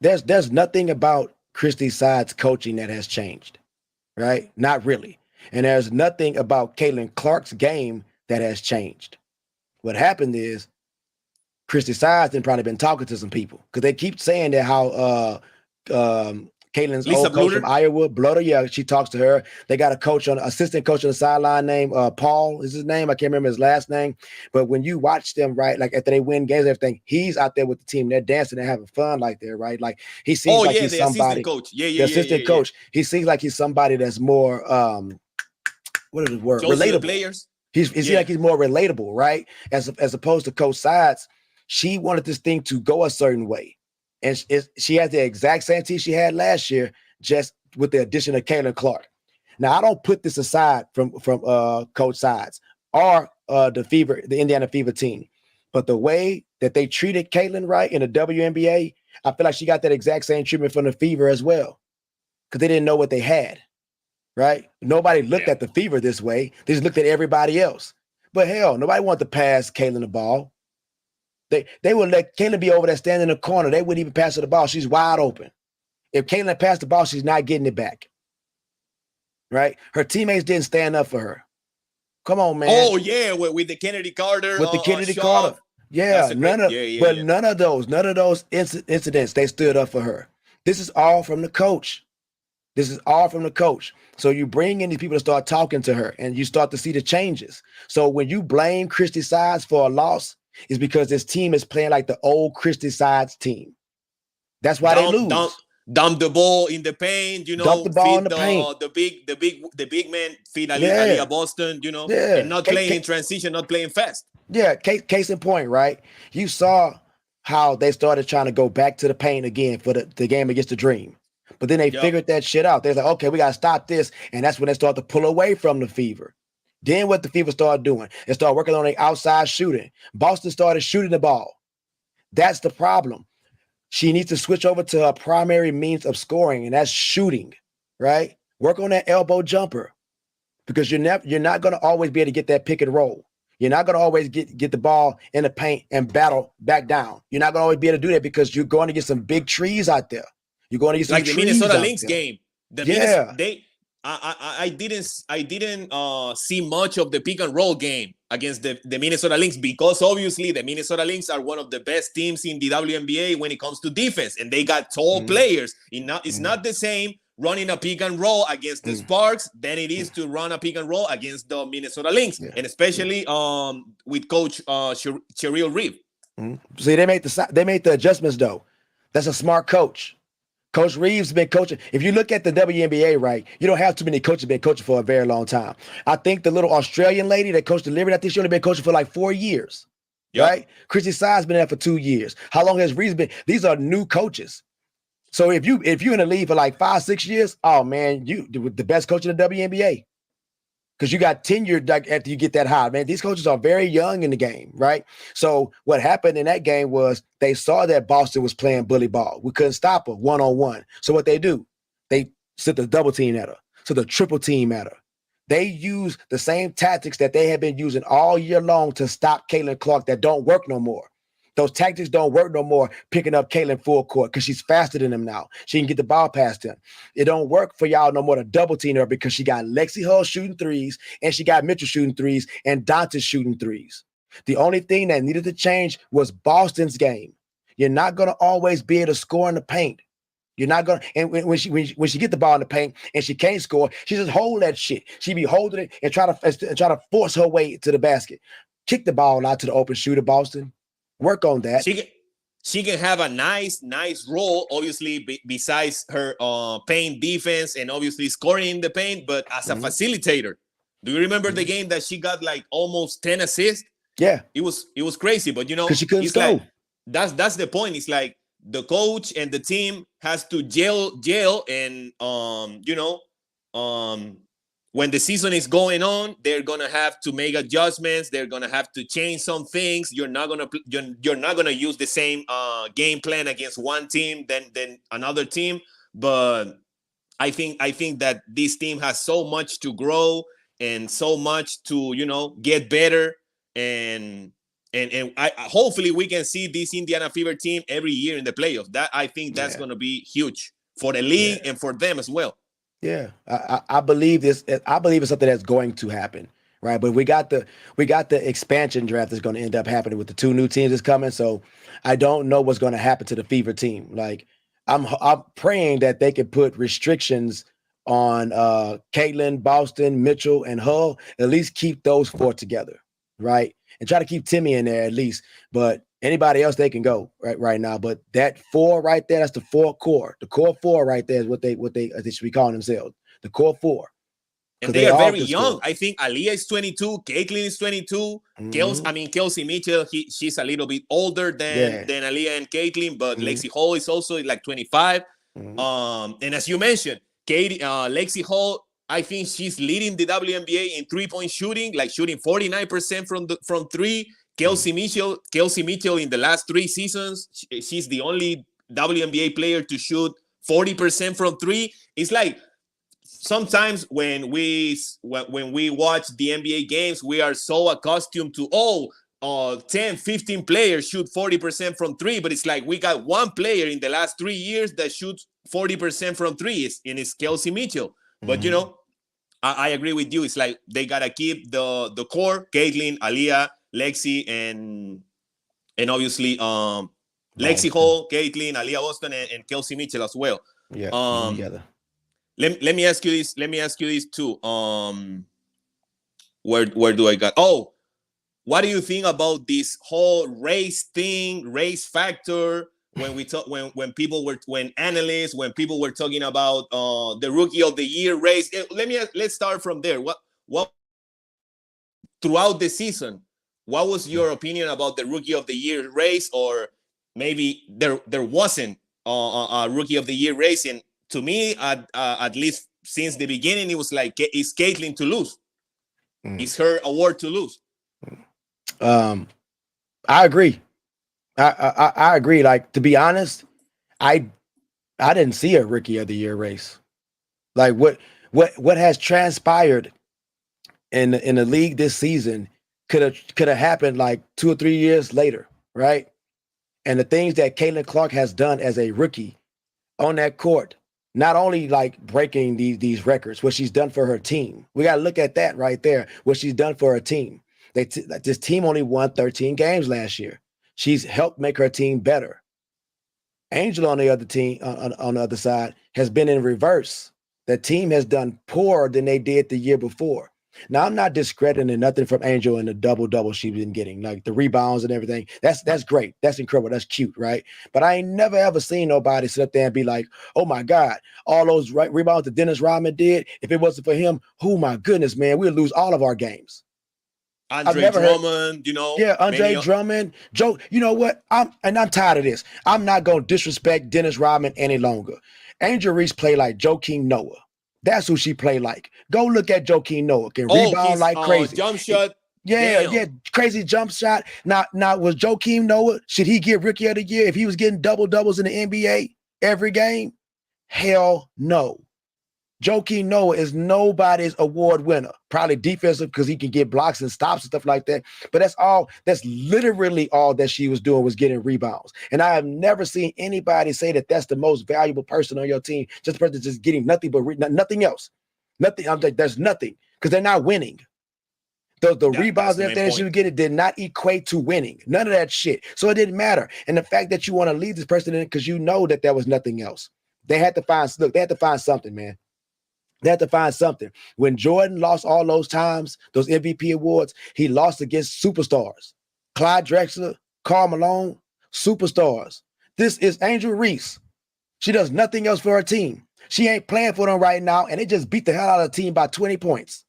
there's nothing about Christy Sides coaching that has changed, right? Not really. And there's nothing about Caitlin Clark's game that has changed. What happened is Christy Sides then probably been talking to some people, because they keep saying that how Caitlin's old coach from Iowa, Bloder, she talks to her. They got assistant coach on the sideline named Paul is his name. I can't remember his last name. But when you watch them, right, like after they win games and everything, he's out there with the team. They're dancing and having fun like that, right? Like he seems like he's somebody. Coach. The assistant coach. He seems like he's somebody that's more what is the word? Relatable. Players. He seems like he's more relatable, right? As opposed to Coach Sides. She wanted this thing to go a certain way. And she has the exact same team she had last year, just with the addition of Caitlin Clark. Now, I don't put this aside from Coach Sides or the Indiana Fever team, but the way that they treated Caitlin right in the WNBA, I feel like she got that exact same treatment from the Fever as well, because they didn't know what they had, right? Nobody looked at the Fever this way. They just looked at everybody else. But hell, nobody wanted to pass Caitlin the ball. They would let Caitlin be over there standing in the corner. They wouldn't even pass her the ball. She's wide open. If Caitlin passed the ball, she's not getting it back. Right? Her teammates didn't stand up for her. Come on, man. Oh yeah, with the Kennedy Carter. With the Kennedy Carter. Yeah, none of those incidents, they stood up for her. This is all from the coach. This is all from the coach. So you bring in these people to start talking to her, and you start to see the changes. So when you blame Christy Sides for a loss, it's because this team is playing like the old Christy Sides team. That's why they lose. Dump the ball in the paint, dump the ball in the paint. The big man feed Aliyah Boston, and not playing in transition, not playing fast. Yeah, case in point, right? You saw how they started trying to go back to the paint again for the game against the Dream. But then they figured that shit out. They're like, okay, we got to stop this. And that's when they started to pull away from the Fever. Then what the Fever started doing, they started working on their outside shooting. Boston started shooting the ball. That's the problem. She needs to switch over to her primary means of scoring, and that's shooting, right? Work on that elbow jumper, because you're not going to always be able to get that pick and roll. You're not going to always get the ball in the paint and battle back down. You're not going to always be able to do that because you're going to get some big trees out there. You're going to get some like the Minnesota Lynx game. I didn't see much of the pick and roll game against the Minnesota Lynx, because obviously the Minnesota Lynx are one of the best teams in the WNBA when it comes to defense, and they got tall players. It's not the same running a pick and roll against the Sparks than it is to run a pick and roll against the Minnesota Lynx, and especially with Coach Cheryl Reeve. See, they made the adjustments though. That's a smart coach. Coach Reeves has been coaching. If you look at the WNBA, right, you don't have too many coaches been coaching for a very long time. I think the little Australian lady that coached the Liberty, I think she only been coaching for like 4 years, right? Christy Sides been there for 2 years. How long has Reeves been? These are new coaches. So if you're in the league for like 5-6 years, oh man, you the best coach in the WNBA. Because you got tenure after you get that high, man. These coaches are very young in the game, right? So what happened in that game was they saw that Boston was playing bully ball. We couldn't stop her one-on-one. So what they do, they sent the double team at her, so the triple team at her. They use the same tactics that they have been using all year long to stop Caitlin Clark that don't work no more. Those tactics don't work no more, picking up Caitlin full court, because she's faster than him now. She can get the ball past him. It don't work for y'all no more to double team her, because she got Lexi Hull shooting threes, and she got Mitchell shooting threes, and Dante shooting threes. The only thing that needed to change was Boston's game. You're not going to always be able to score in the paint. You're not going to, and when she get the ball in the paint and she can't score, she just hold that shit. She be holding it and try to force her way to the basket. Kick the ball out to the open shooter, Boston. Work on that. She can have a nice role, obviously, besides her paint defense and obviously scoring in the paint, but as a facilitator. Do you remember the game that she got like almost 10 assists? Yeah. It was crazy, but because she couldn't go. Like, that's the point. It's like the coach and the team has to gel and when the season is going on, they're gonna have to make adjustments. They're gonna have to change some things. You're not gonna use the same game plan against one team than another team. But I think that this team has so much to grow and so much to get better, and I hopefully we can see this Indiana Fever team every year in the playoffs. That I think that's gonna be huge for the league and for them as well. Yeah, I believe this. I believe it's something that's going to happen, right? But we got the expansion draft that's going to end up happening with the 2 new teams that's coming. So I don't know what's going to happen to the Fever team. Like I'm praying that they can put restrictions on Caitlin, Boston, Mitchell, and Hull. At least keep those 4 together, right? And try to keep Timmy in there at least. But anybody else, they can go right now. But that 4 right there, that's the 4 core. The core 4 right there is what they should be calling themselves. The core 4. And they are very young. I think Aliyah is 22, Caitlin is 22. Kelsey Mitchell, she's a little bit older than Aliyah and Caitlin, but Lexi Hall is also like 25. And as you mentioned, Lexi Hall, I think she's leading the WNBA in 3-point shooting, like shooting 49% from 3. Kelsey Mitchell in the last 3 seasons, she's the only WNBA player to shoot 40% from 3. It's like sometimes when we watch the NBA games, we are so accustomed to 10, 15 players shoot 40% from three, but it's like we got one player in the last 3 years that shoots 40% from three, and it's Kelsey Mitchell. But you know, I agree with you. It's like they gotta keep the core: Caitlin, Aaliyah, Lexi, and obviously Lexi Hall, Caitlin, Aaliyah Boston, and Kelsey Mitchell as well. Yeah, together. Let me ask you this. Let me ask you this too. Where do I got? Oh, what do you think about this whole race thing, race factor? When we talk, when analysts, when people were talking about the rookie of the year race. Let's start from there. What throughout the season, what was your opinion about the rookie of the year race? Or maybe there wasn't a rookie of the year race, and to me, at least since the beginning, it was like, it's Caitlin to lose. It's her award to lose. I agree. I agree. Like, to be honest, I didn't see a rookie of the year race. Like what has transpired in the league this season could have happened like 2 or 3 years later, right? And the things that Caitlin Clark has done as a rookie on that court, not only like breaking these records, what she's done for her team. We got to look at that right there, what she's done for her team. This team only won 13 games last year. She's helped make her team better. Angel on the other team, on the other side, has been in reverse. The team has done poorer than they did the year before. Now, I'm not discrediting nothing from Angel and the double she's been getting, like the rebounds and everything. That's great. That's incredible. That's cute, right? But I ain't never ever seen nobody sit up there and be like, oh my God, all those rebounds that Dennis Rodman did, if it wasn't for him, oh my goodness, man, we'd lose all of our games. Andre Drummond, you know. Yeah, Andre Drummond. Joe, you know what? I'm tired of this. I'm not going to disrespect Dennis Rodman any longer. Angel Reese played like Joakim Noah. That's who she played like. Go look at Joakim Noah. Can rebound like crazy. Jump shot. Yeah, crazy jump shot. Now was Joakim Noah, should he get rookie of the year if he was getting doubles in the NBA every game? Hell no. Joakim Noah is nobody's award winner. Probably defensive because he can get blocks and stops and stuff like that. But that's literally all that she was doing, was getting rebounds. And I have never seen anybody say that that's the most valuable person on your team. Just a person just getting nothing but nothing else. Nothing. I'm like, there's nothing because they're not winning. The rebounds and everything that she was getting did not equate to winning. None of that shit. So it didn't matter. And the fact that you want to leave this person in because you know that there was nothing else. They had to find something, man. They had to find something. When Jordan lost all those times, those MVP awards, he lost against superstars. Clyde Drexler, Karl Malone, superstars. This is Angel Reese. She does nothing else for her team. She ain't playing for them right now, and they just beat the hell out of the team by 20 points.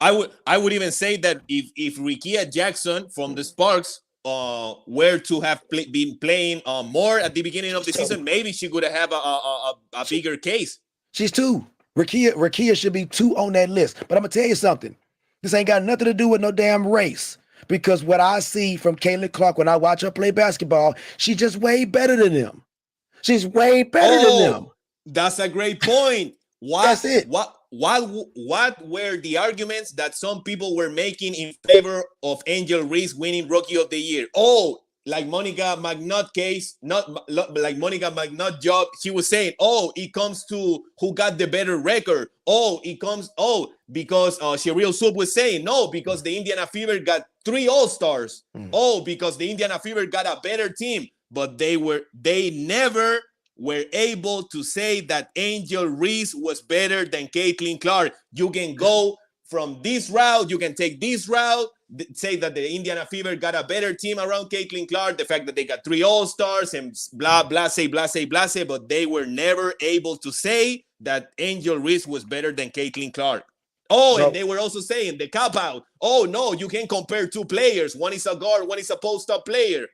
I would even say that if Rickea Jackson from the Sparks were to have been playing more at the beginning of the season, maybe she could have a bigger case. She's 2. Rickea should be 2 on that list. But I'm going to tell you something. This ain't got nothing to do with no damn race. Because what I see from Caitlin Clark when I watch her play basketball, she's just way better than them. She's way better than them. That's a great point. That's it. What were the arguments that some people were making in favor of Angel Reese winning Rookie of the Year? Like Monica McNutt case, not like Monica McNutt job. She was saying, it comes to who got the better record. Because Cheryl Soup was saying, no, because the Indiana Fever got 3 All-Stars. Because the Indiana Fever got a better team. But they never were able to say that Angel Reese was better than Caitlin Clark. You can go from this route, you can take this route, say that the Indiana Fever got a better team around Caitlin Clark, the fact that they got 3 All-Stars and blah, blah, say, but they were never able to say that Angel Reese was better than Caitlin Clark. And they were also saying the cop-out. No, you can't compare 2 players. One is a guard, one is a post-up player.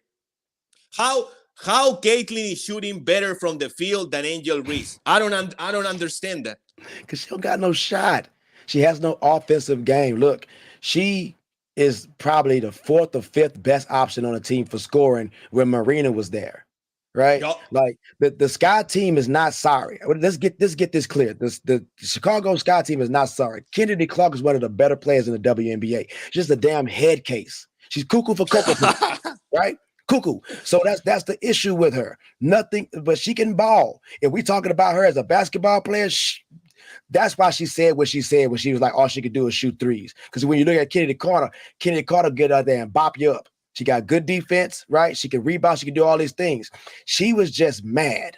How Caitlin is shooting better from the field than Angel Reese? I don't understand that. Because she don't got no shot. She has no offensive game. Look, she is probably the 4th or 5th best option on the team for scoring when Marina was there. right? Yup. Like the Sky team is not sorry. Let's get this clear. The Chicago Sky team is not sorry. Kennedy Clark is one of the better players in the WNBA. Just a damn head case. She's cuckoo for Cocoa Puffs, right? Cuckoo. So that's the issue with her. Nothing, but she can ball. If we talking about her as a basketball player, that's why she said what she said when she was like, all she could do is shoot threes. Because when you look at Kennedy Carter get out there and bop you up. She got good defense, right? She can rebound. She can do all these things. She was just mad.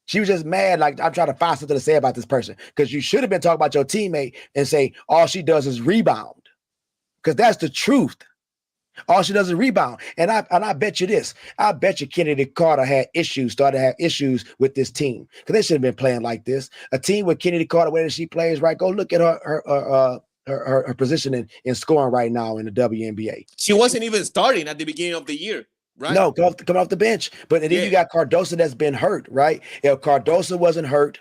She was just mad. Like, I'm trying to find something to say about this person. Because you should have been talking about your teammate and say, all she does is rebound. Because that's the truth. All she does is rebound. And I bet you this. I bet you Kennedy Carter started to have issues with this team. Because they should have been playing like this. A team with Kennedy Carter, where she plays, right? Go look at her position in scoring right now in the WNBA. She wasn't even starting at the beginning of the year, right? No, come off the bench. But then you got Cardoso that's been hurt, right? If Cardoso wasn't hurt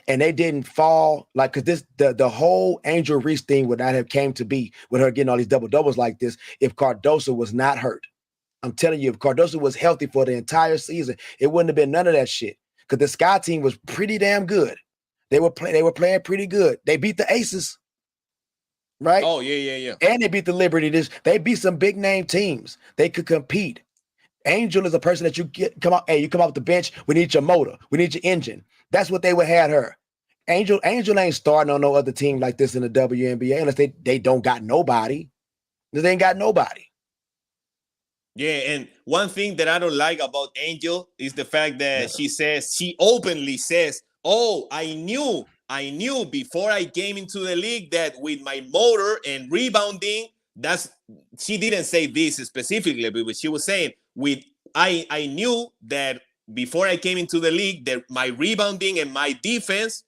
and they didn't fall, like, because the whole Angel Reese thing would not have came to be with her getting all these double-doubles like this if Cardoso was not hurt. I'm telling you, if Cardoso was healthy for the entire season, it wouldn't have been none of that shit. Because the Sky team was pretty damn good. They were playing pretty good. They beat the Aces. Right? Oh, yeah. And they beat the Liberty. They beat some big name teams. They could compete. Angel is a person that you come off the bench. We need your motor. We need your engine. That's what they would have her. Angel ain't starting on no other team like this in the WNBA unless they don't got nobody. They ain't got nobody. Yeah, and one thing that I don't like about Angel is the fact that she openly says, oh, I knew before I came into the league that with my motor and rebounding, she didn't say this specifically, but she was saying I knew that before I came into the league that my rebounding and my defense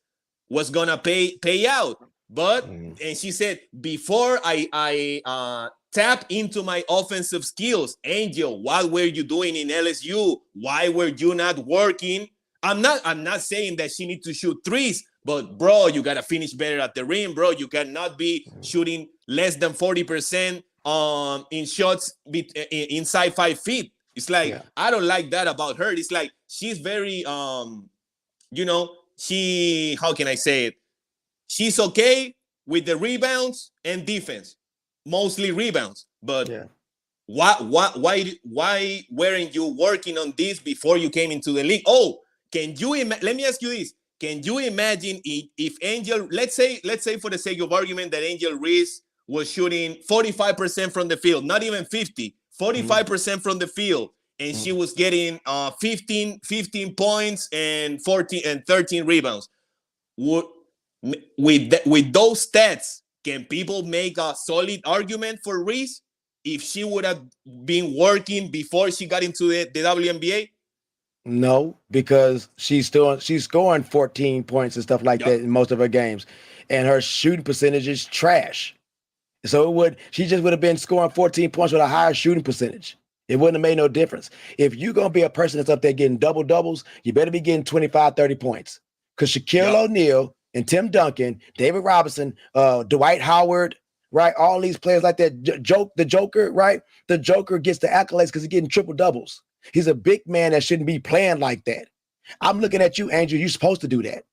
was gonna pay out. But and she said, before I tap into my offensive skills, Angel, what were you doing in LSU? Why were you not working? I'm not saying that she needs to shoot threes, but bro, you gotta finish better at the rim, bro. You cannot be shooting less than 40% in shots inside 5 feet. It's like I don't like that about her. It's like she's very how can I say it? She's okay with the rebounds and defense, mostly rebounds. But why weren't you working on this before you came into the league? Oh, let me ask you this. Can you imagine if Angel, let's say for the sake of argument that Angel Reese was shooting 45% from the field, not even 50, 45% from the field, and she was getting 15 points and 13 rebounds. With those stats, can people make a solid argument for Reese if she would have been working before she got into the WNBA? No, because she's scoring 14 points and stuff like that in most of her games, and her shooting percentage is trash. So she just would have been scoring 14 points with a higher shooting percentage. It wouldn't have made no difference. If you're gonna be a person that's up there getting doubles, you better be getting 25, 30 points. Because Shaquille O'Neal and Tim Duncan, David Robinson, Dwight Howard, right? All these players like that. The Joker, right? The Joker gets the accolades because he's getting triple doubles. He's a big man that shouldn't be playing like that. I'm looking at you, Angel. You're supposed to do that.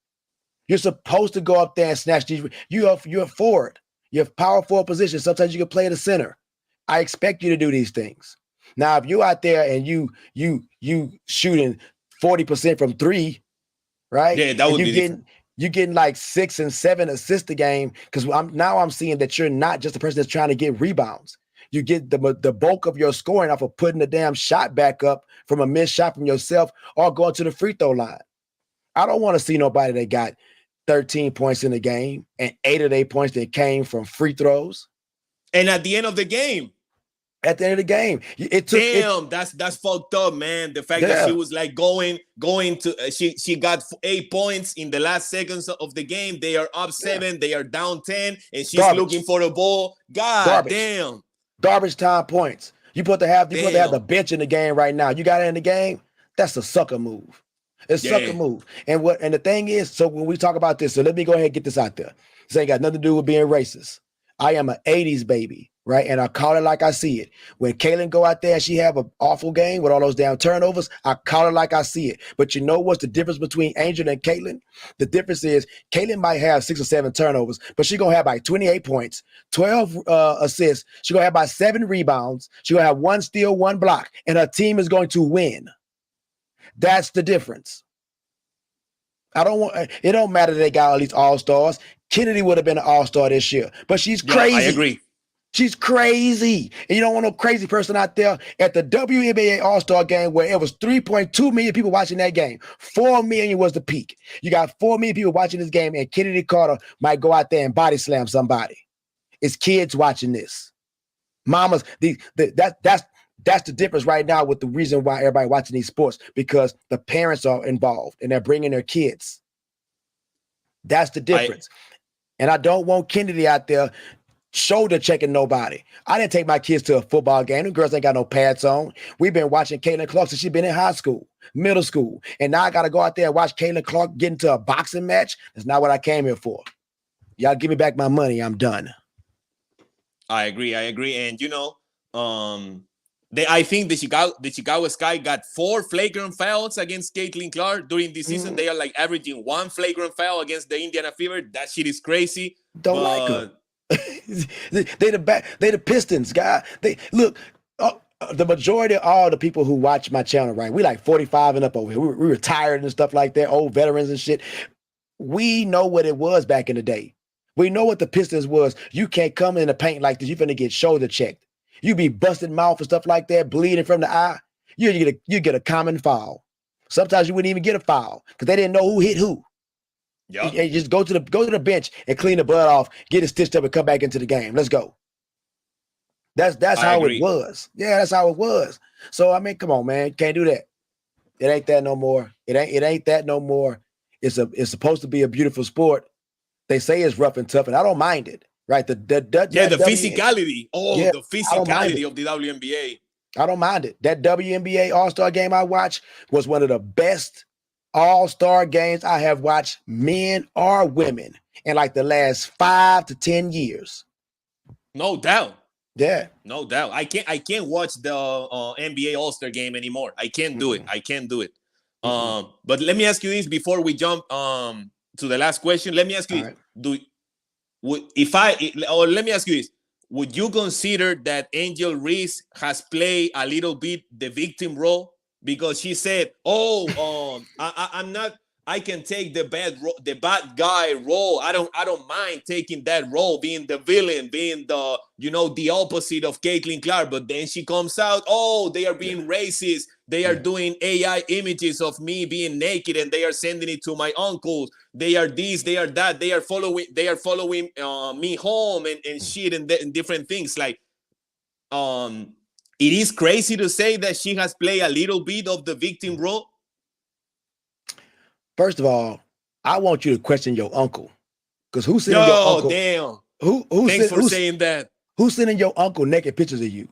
You're supposed to go up there and snatch these. You're a forward. You have power forward position. Sometimes you can play the center. I expect you to do these things. Now, if you out there and you shooting 40% from three, right? Yeah, that would be different. You're getting like 6 and 7 assists a game because I'm seeing that you're not just a person that's trying to get rebounds. You get the bulk of your scoring off of putting the damn shot back up from a missed shot from yourself or going to the free throw line. I don't want to see nobody that got 13 points in the game and 8 of their points that came from free throws. And at the end of the game, that's fucked up, man. The fact that she was like going to she got 8 points in the last seconds of the game. They are up 7, they are down 10, and she's looking for the ball. Damn. Garbage time points. You put to have the bench in the game right now. You got it in the game. That's a sucker move. It's a sucker move. And the thing is, so when we talk about this, so let me go ahead and get this out there. This ain't got nothing to do with being racist. I am an 80s baby. right? And I call it like I see it. When Kaylin go out there and she have an awful game with all those damn turnovers, I call it like I see it. But you know what's the difference between Angel and Kaylin? The difference is Kaylin might have 6 or 7 turnovers, but she gonna have like 28 points, 12 assists. She gonna have about 7 rebounds. She gonna have 1 steal, 1 block, and her team is going to win. That's the difference. It don't matter that they got all these all-stars. Kennedy would have been an all-star this year, but she's crazy. I agree. She's crazy. And you don't want no crazy person out there at the WNBA All-Star game where it was 3.2 million people watching that game. 4 million was the peak. You got 4 million people watching this game, and Kennedy Carter might go out there and body slam somebody. It's kids watching this. Mamas, that's the difference right now with the reason why everybody watching these sports, because the parents are involved and they're bringing their kids. That's the difference. And I don't want Kennedy out there shoulder checking nobody. I didn't take my kids to a football game. The girls ain't got no pads on. We've been watching Caitlin Clark since she's been in high school, middle school. And now I got to go out there and watch Caitlin Clark get into a boxing match. That's not what I came here for. Y'all give me back my money. I'm done. I agree. And you know, I think the Chicago Sky got 4 flagrant fouls against Caitlin Clark during this season. They are like averaging 1 flagrant foul against the Indiana Fever. That shit is crazy. Don't like her. they the Pistons, guy. They look. The majority of all the people who watch my channel, right? We like 45 and up over here. We retired and stuff like that, old veterans and shit. We know what it was back in the day. We know what the Pistons was. You can't come in the paint like this. You're finna get shoulder checked. You be busted mouth and stuff like that, bleeding from the eye. You get a common foul. Sometimes you wouldn't even get a foul because they didn't know who hit who. Yeah, you just go to the bench and clean the blood off, get it stitched up, and come back into the game. Let's go. That's how it was. Yeah, that's how it was. So I mean, come on, man, can't do that. It ain't that no more. It ain't that no more. It's supposed to be a beautiful sport. They say it's rough and tough, and I don't mind it. Right? The physicality. The physicality of the WNBA. I don't mind it. That WNBA All-Star game I watched was one of the best All-Star games I have watched, men or women, in like the last 5 to 10 years. No doubt. Yeah. No doubt. I can't watch the NBA All-Star game anymore. I can't do it. I can't do it. But let me ask you this before we jump to the last question. Let me ask you, let me ask you this. Would you consider that Angel Reese has played a little bit the victim role? Because she said, I'm not, I can take the bad guy role. I don't mind taking that role, being the villain, being the opposite of Caitlin Clark. But then she comes out, they are being racist. They are doing AI images of me being naked, and they are sending it to my uncles. They are this, they are that. They are following me home and shit and different things. Like, it is crazy to say that she has played a little bit of the victim role. First of all, I want you to question your uncle, because who's sending your uncle? Damn. Thanks for saying that. Who's sending your uncle naked pictures of you?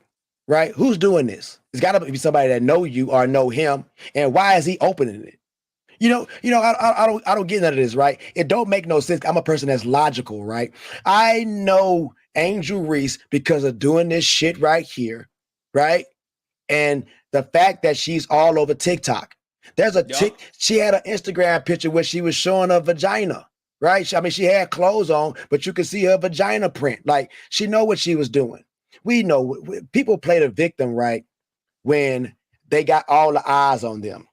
Right? Who's doing this? It's got to be somebody that know you or know him. And why is he opening it? I don't get none of this, right? It don't make no sense. I'm a person that's logical, right? I know Angel Reese because of doing this shit right here, right? And the fact that she's all over TikTok. There's a chick, she had an Instagram picture where she was showing her vagina, right? I mean, she had clothes on, but you could see her vagina print. Like, she know what she was doing. We know people play the victim, right? When they got all the eyes on them,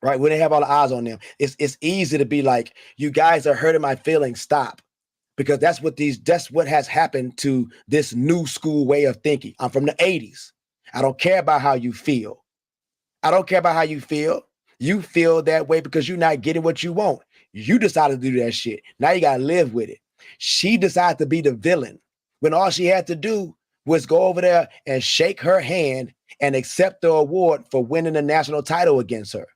right? When they have all the eyes on them, it's easy to be like, you guys are hurting my feelings, stop. Because that's what has happened to this new school way of thinking. I'm from the 80s. I don't care about how you feel. I don't care about how you feel. You feel that way because you're not getting what you want. You decided to do that shit. Now you got to live with it. She decided to be the villain when all she had to do was go over there and shake her hand and accept the award for winning the national title against her.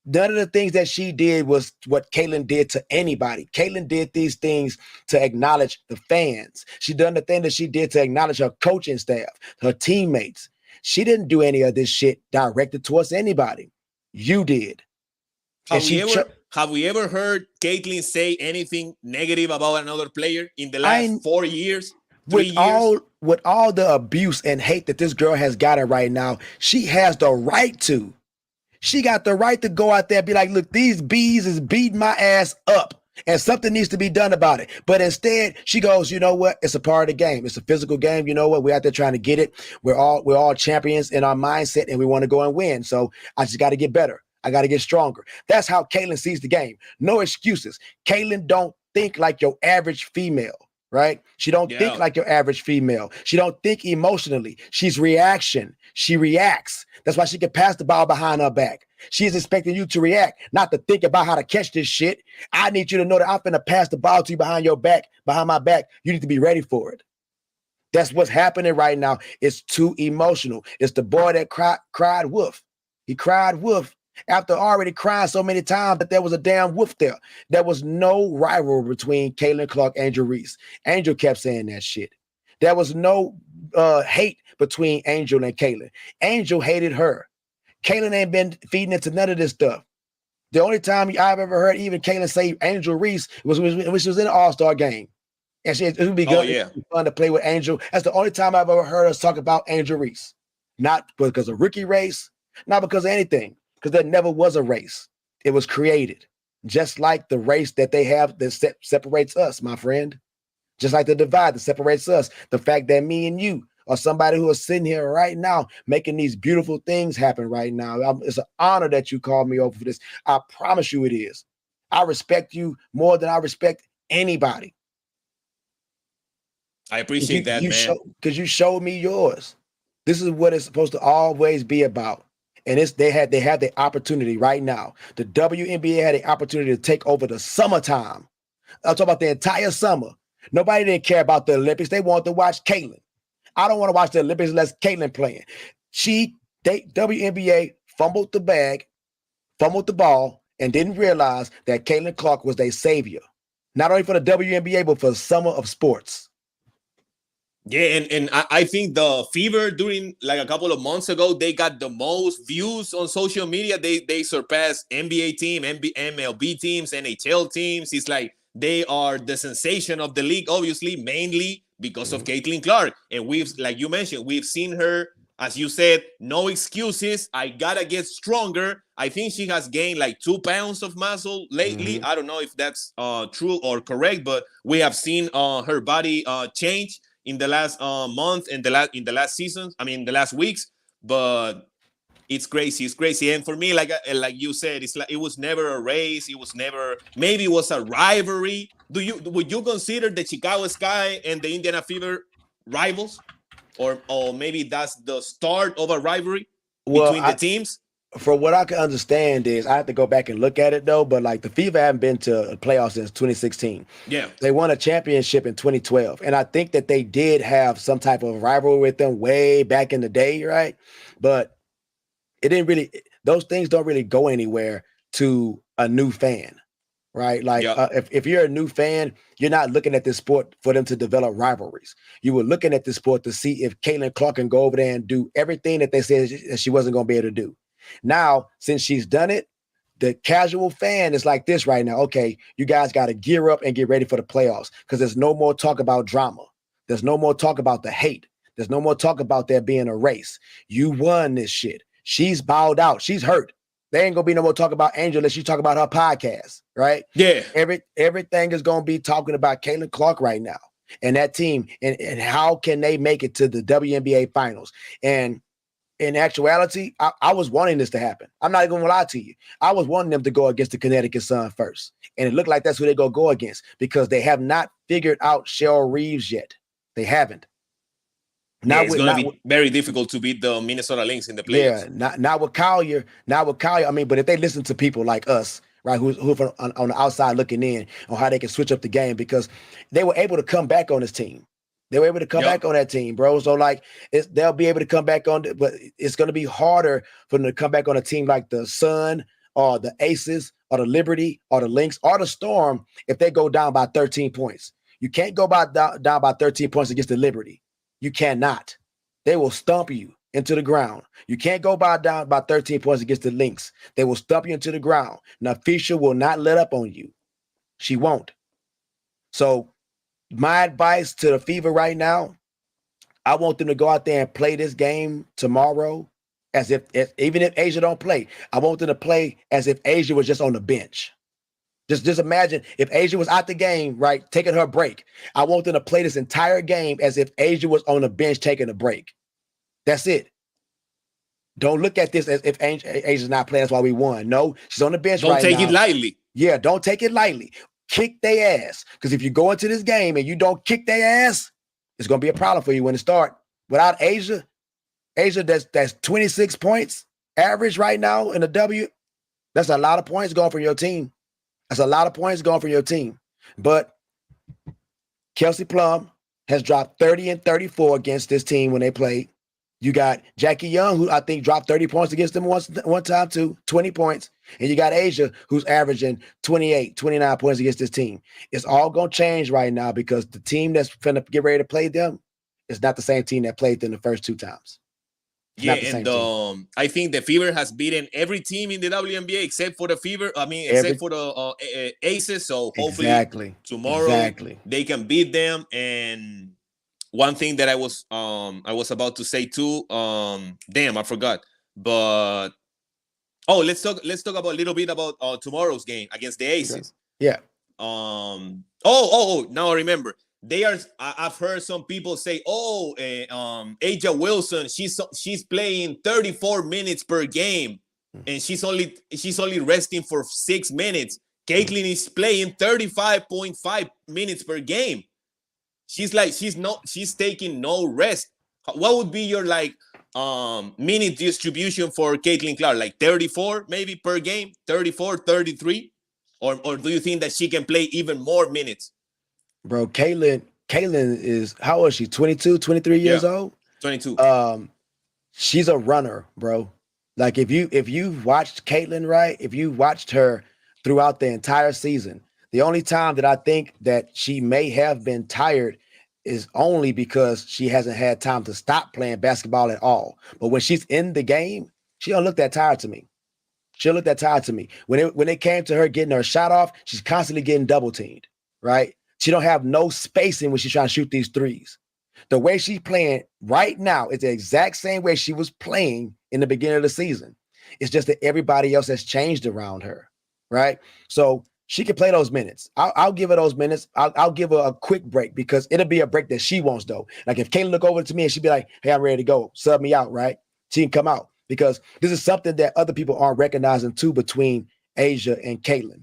None of the things that she did was what Caitlin did to anybody. Caitlin did these things to acknowledge the fans. She done the thing that she did to acknowledge her coaching staff, her teammates. She didn't do any of this shit directed towards anybody. You did. Have we ever heard Caitlin say anything negative about another player in the last 4 years? 3 years. With all the abuse and hate that this girl has gotten right now, she has the right to. She got the right to go out there and be like, look, these bees is beating my ass up and something needs to be done about it. But instead, she goes, you know what? It's a part of the game. It's a physical game. You know what? We're out there trying to get it. We're all champions in our mindset and we want to go and win. So I just got to get better. I got to get stronger. That's how Kaylin sees the game. No excuses. Kaylin don't think like your average female, right? She don't think like your average female. She don't think emotionally. She's reaction. She reacts. That's why she can pass the ball behind her back. She is expecting you to react, not to think about how to catch this shit. I need you to know that I'm finna pass the ball to you behind your back, behind my back. You need to be ready for it. That's what's happening right now. It's too emotional. It's the boy that cried wolf. He cried wolf after already crying so many times that there was a damn wolf there. There was no rivalry between Kaylin Clark and Angel Reese. Angel kept saying that shit. There was no hate between Angel and Kaylin. Angel hated her. Kaylin ain't been feeding into none of this stuff. The only time I've ever heard even Kaylin say Angel Reese was when she was in an All-Star game. And it would be good. Oh, yeah. It would be fun to play with Angel. That's the only time I've ever heard us talk about Angel Reese. Not because of rookie race, not because of anything, because there never was a race. It was created. Just like the race that they have that separates us, my friend. Just like the divide that separates us. The fact that me and you or somebody who is sitting here right now making these beautiful things happen right now. It's an honor that you called me over for this. I promise you it is. I respect you more than I respect anybody. I appreciate that, man. Because you showed me yours. This is what it's supposed to always be about. And they have the opportunity right now. The WNBA had the opportunity to take over the summertime. I'm talking about the entire summer. Nobody didn't care about the Olympics. They wanted to watch Kaylin. I don't want to watch the Olympics unless Kaylin playing. WNBA fumbled the bag, fumbled the ball, and didn't realize that Kaylin Clark was their savior. Not only for the WNBA, but for the summer of sports. Yeah, and I think the Fever during like a couple of months ago, they got the most views on social media. They surpassed NBA team, MLB teams, NHL teams. It's like they are the sensation of the league, obviously, mainly because of Caitlin Clark. And we've, like you mentioned, we've seen her, as you said, no excuses. I gotta get stronger. I think she has gained like 2 pounds of muscle lately. I don't know if that's true or correct, but we have seen her body change in the last month and in the last season. I mean, the last weeks. But it's crazy. It's crazy. And for me, like you said, it's like it was never a race. It was never. Maybe it was a rivalry. Would you consider the Chicago Sky and the Indiana Fever rivals, or maybe that's the start of a rivalry between the teams? For what I can understand is, I have to go back and look at it though, but like the Fever haven't been to a playoff since 2016. Yeah. They won a championship in 2012. And I think that they did have some type of rivalry with them way back in the day, right? But it didn't really, those things don't really go anywhere to a new fan, right? Like if you're a new fan, you're not looking at this sport for them to develop rivalries. You were looking at this sport to see if Caitlin Clark can go over there and do everything that they said she wasn't going to be able to do. Now, since she's done it, the casual fan is like this right now. Okay, you guys got to gear up and get ready for the playoffs because there's no more talk about drama. There's no more talk about the hate. There's no more talk about there being a race. You won this shit. She's bowed out. She's hurt. There ain't gonna be no more talk about Angel unless you talk about her podcast, right? Yeah. Everything is gonna be talking about Caitlin Clark right now and that team and how can they make it to the WNBA finals. And in actuality, I was wanting this to happen. I'm not even gonna lie to you. I was wanting them to go against the Connecticut Sun first. And it looked like that's who they're gonna go against because they have not figured out Cheryl Reeves yet. They haven't. Now it's going to be very difficult to beat the Minnesota Lynx in the playoffs. Yeah, not with Collier. I mean, but if they listen to people like us, right, who on the outside looking in on how they can switch up the game because they were able to come back on this team. They were able to come back on that team, bro. So like they'll be able to come back on, but it's going to be harder for them to come back on a team like the Sun or the Aces or the Liberty or the Lynx or the Storm if they go down by 13 points. You can't go down by 13 points against the Liberty. You cannot. They will stomp you into the ground. You can't go down by 13 points against the Lynx. They will stomp you into the ground. Now, Fisher will not let up on you. She won't. So My advice to the Fever right now, I want them to go out there and play this game tomorrow as if even if Asia don't play, I want them to play as if Asia was just on the bench. Just imagine if Asia was out the game, right, taking her break. I want them to play this entire game as if Asia was on the bench taking a break. That's it. Don't look at this as if Asia's not playing. That's why we won. No, she's on the bench Don't right now. take it lightly. Yeah, don't take it lightly. Kick their ass. Because if you go into this game and you don't kick their ass, it's going to be a problem for you when it start. Without Asia, that's 26 points average right now in the W. That's a lot of points going from your team. That's a lot of points going from your team. But Kelsey Plum has dropped 30 and 34 against this team when they played. You got Jackie Young, who I think dropped 30 points against them one time too, 20 points. And you got Asia, who's averaging 28, 29 points against this team. It's all going to change right now because the team that's finna get ready to play them is not the same team that played them the first two times. Yeah, and I think the Fever has beaten every team in the WNBA except for the Fever. I mean, except for the Aces. So hopefully tomorrow they can beat them. And one thing that I was about to say too. Damn, I forgot. But let's talk about a little bit about tomorrow's game against the Aces. Yeah. Now I remember. I've heard some people say, A'ja Wilson, she's playing 34 minutes per game, and she's only resting for 6 minutes. Caitlin is playing 35.5 minutes per game. She's taking no rest. What would be your minute distribution for Caitlin Clark? Like 34 maybe per game, 34, 33? Or do you think that she can play even more minutes? Bro, Caitlin is, how old is she? 22, 23 years old? 22. She's a runner, bro. Like if you watched Caitlin, right? If you watched her throughout the entire season, the only time that I think that she may have been tired is only because she hasn't had time to stop playing basketball at all. But when she's in the game, she don't look that tired to me. She'll look that tired to me. When it came to her getting her shot off, she's constantly getting double teamed, right? She don't have no spacing when she's trying to shoot these threes. The way she's playing right now is the exact same way she was playing in the beginning of the season. It's just that everybody else has changed around her, right? So she can play those minutes. I'll give her those minutes. I'll give her a quick break because it'll be a break that she wants though. Like if Caitlin look over to me and she'd be like, hey, I'm ready to go. Sub me out, right? She can come out because this is something that other people aren't recognizing too between Asia and Caitlin.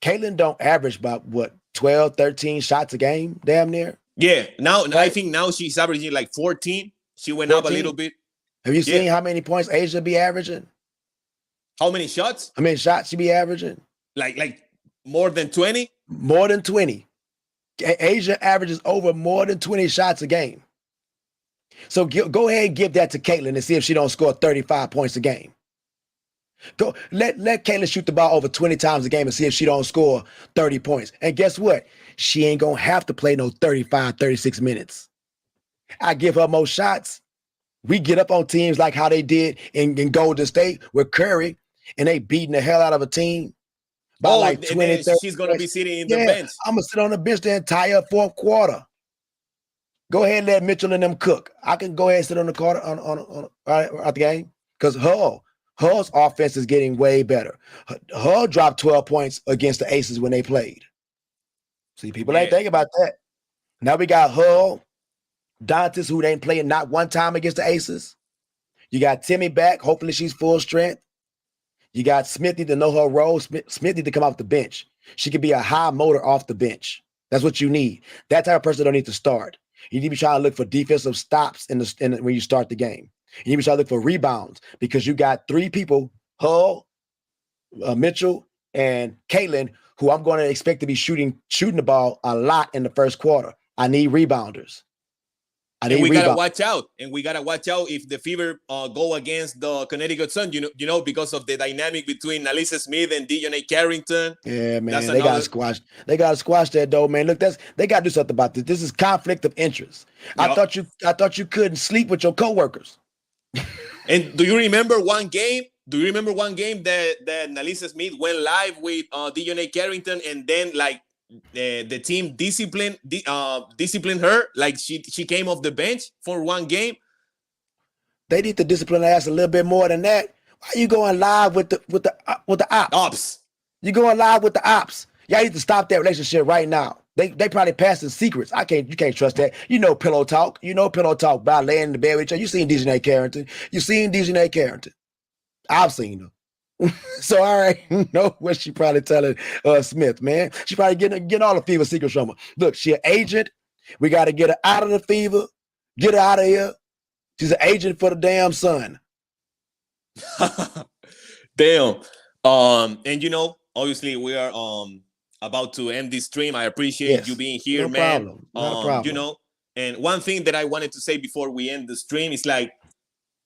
Caitlin don't average about 12, 13 shots a game, damn near. Yeah, now right? I think now she's averaging like 14. She went 14. Up a little bit. Have you seen how many points Asia be averaging? How many shots? How many shots she be averaging? Like more than 20? More than 20. Asia averages over more than 20 shots a game. So go ahead and give that to Caitlin and see if she don't score 35 points a game. Go let Caitlin shoot the ball over 20 times a game and see if she don't score 30 points. And guess what? She ain't gonna have to play no 35, 36 minutes. I give her more shots. We get up on teams like how they did in Golden State with Curry, and they beating the hell out of a team by like 20, 30. She's gonna be sitting in the bench. I'm gonna sit on the bench the entire fourth quarter. Go ahead and let Mitchell and them cook. I can go ahead and sit on the quarter on at the game because Hull's offense is getting way better. Hull dropped 12 points against the Aces when they played. See, people ain't think about that. Now we got Hull, Dantas, who ain't playing not one time against the Aces. You got Timmy back. Hopefully she's full strength. You got Smithy to know her role. Smithy to come off the bench. She could be a high motor off the bench. That's what you need. That type of person don't need to start. You need to be trying to look for defensive stops when you start the game. You need to be trying to look for rebounds because you got three people, Hull, Mitchell, and Caitlin, who I'm going to expect to be shooting the ball a lot in the first quarter. I need rebounders. We gotta watch out, and we gotta watch out if the Fever go against the Connecticut Sun. You know, because of the dynamic between Nalisa Smith and DeJounte Carrington. Yeah, man, they gotta squash. They gotta squash that though, man. Look, they gotta do something about this. This is conflict of interest. Yep. I thought you couldn't sleep with your coworkers. And do you remember one game? Do you remember one game that Nalisa Smith went live with DeJounte Carrington, and then like the team disciplined her, like she came off the bench for one game. They need to discipline her ass a little bit more than that. Why are you going live with the ops? You going live with the ops? Y'all need to stop that relationship right now. They probably passing secrets. You can't trust that. You know pillow talk. You know pillow talk about laying in the bed with each other. You seen Dejanay Carrington. You seen Dejanay Carrington. I've seen her. So I already know what she probably telling Smith, man. She probably getting all the fever secrets from her. Look, she an agent. We got to get her out of the fever. Get her out of here. She's an agent for the damn sun. Damn. And you know, obviously we are about to end this stream. I appreciate you being here, no man. Problem. Not a problem. You know, and one thing that I wanted to say before we end the stream is like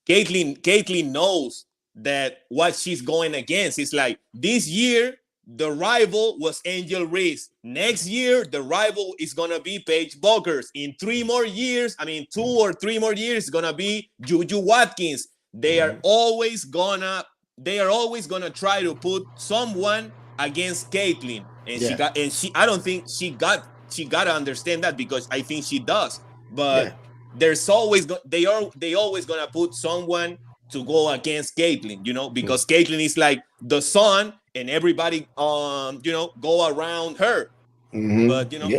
Caitlyn knows that what she's going against is like this year the rival was Angel Reese. Next year the rival is gonna be Paige Buckers. In 3 more years, I mean 2 or 3 more years, it's gonna be Juju Watkins. They are always gonna try to put someone against Caitlyn, and I don't think she gotta understand that, because I think she does. But there's always they always gonna put someone to go against Caitlyn, you know, because Caitlyn is like the sun, and everybody you know, go around her. But you know,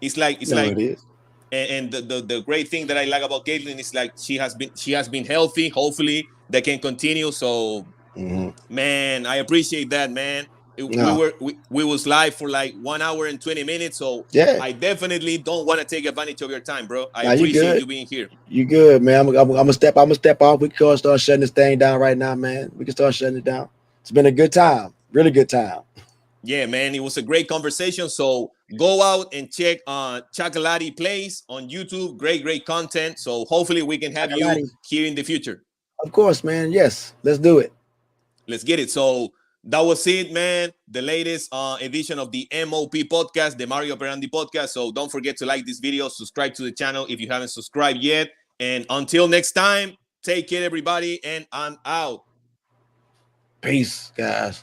it's like it is. And the great thing that I like about Caitlyn is like she has been healthy. Hopefully that can continue. So man, I appreciate that, man. We was live for like 1 hour and 20 minutes. So I definitely don't want to take advantage of your time, bro. I appreciate you being here. You good, man. I'm gonna step off. We can start shutting this thing down right now, man. We can start shutting it down. It's been a good time, really good time. Yeah, man, it was a great conversation. So go out and check Chocolati Plays on YouTube. Great content. So hopefully we can have you here in the future. Of course, man. Yes, let's do it. Let's get it. So that was it, man. The latest edition of the MOP podcast, the Mario Operandi podcast. So don't forget to like this video, subscribe to the channel if you haven't subscribed yet. And until next time, take care, everybody, and I'm out. Peace, guys.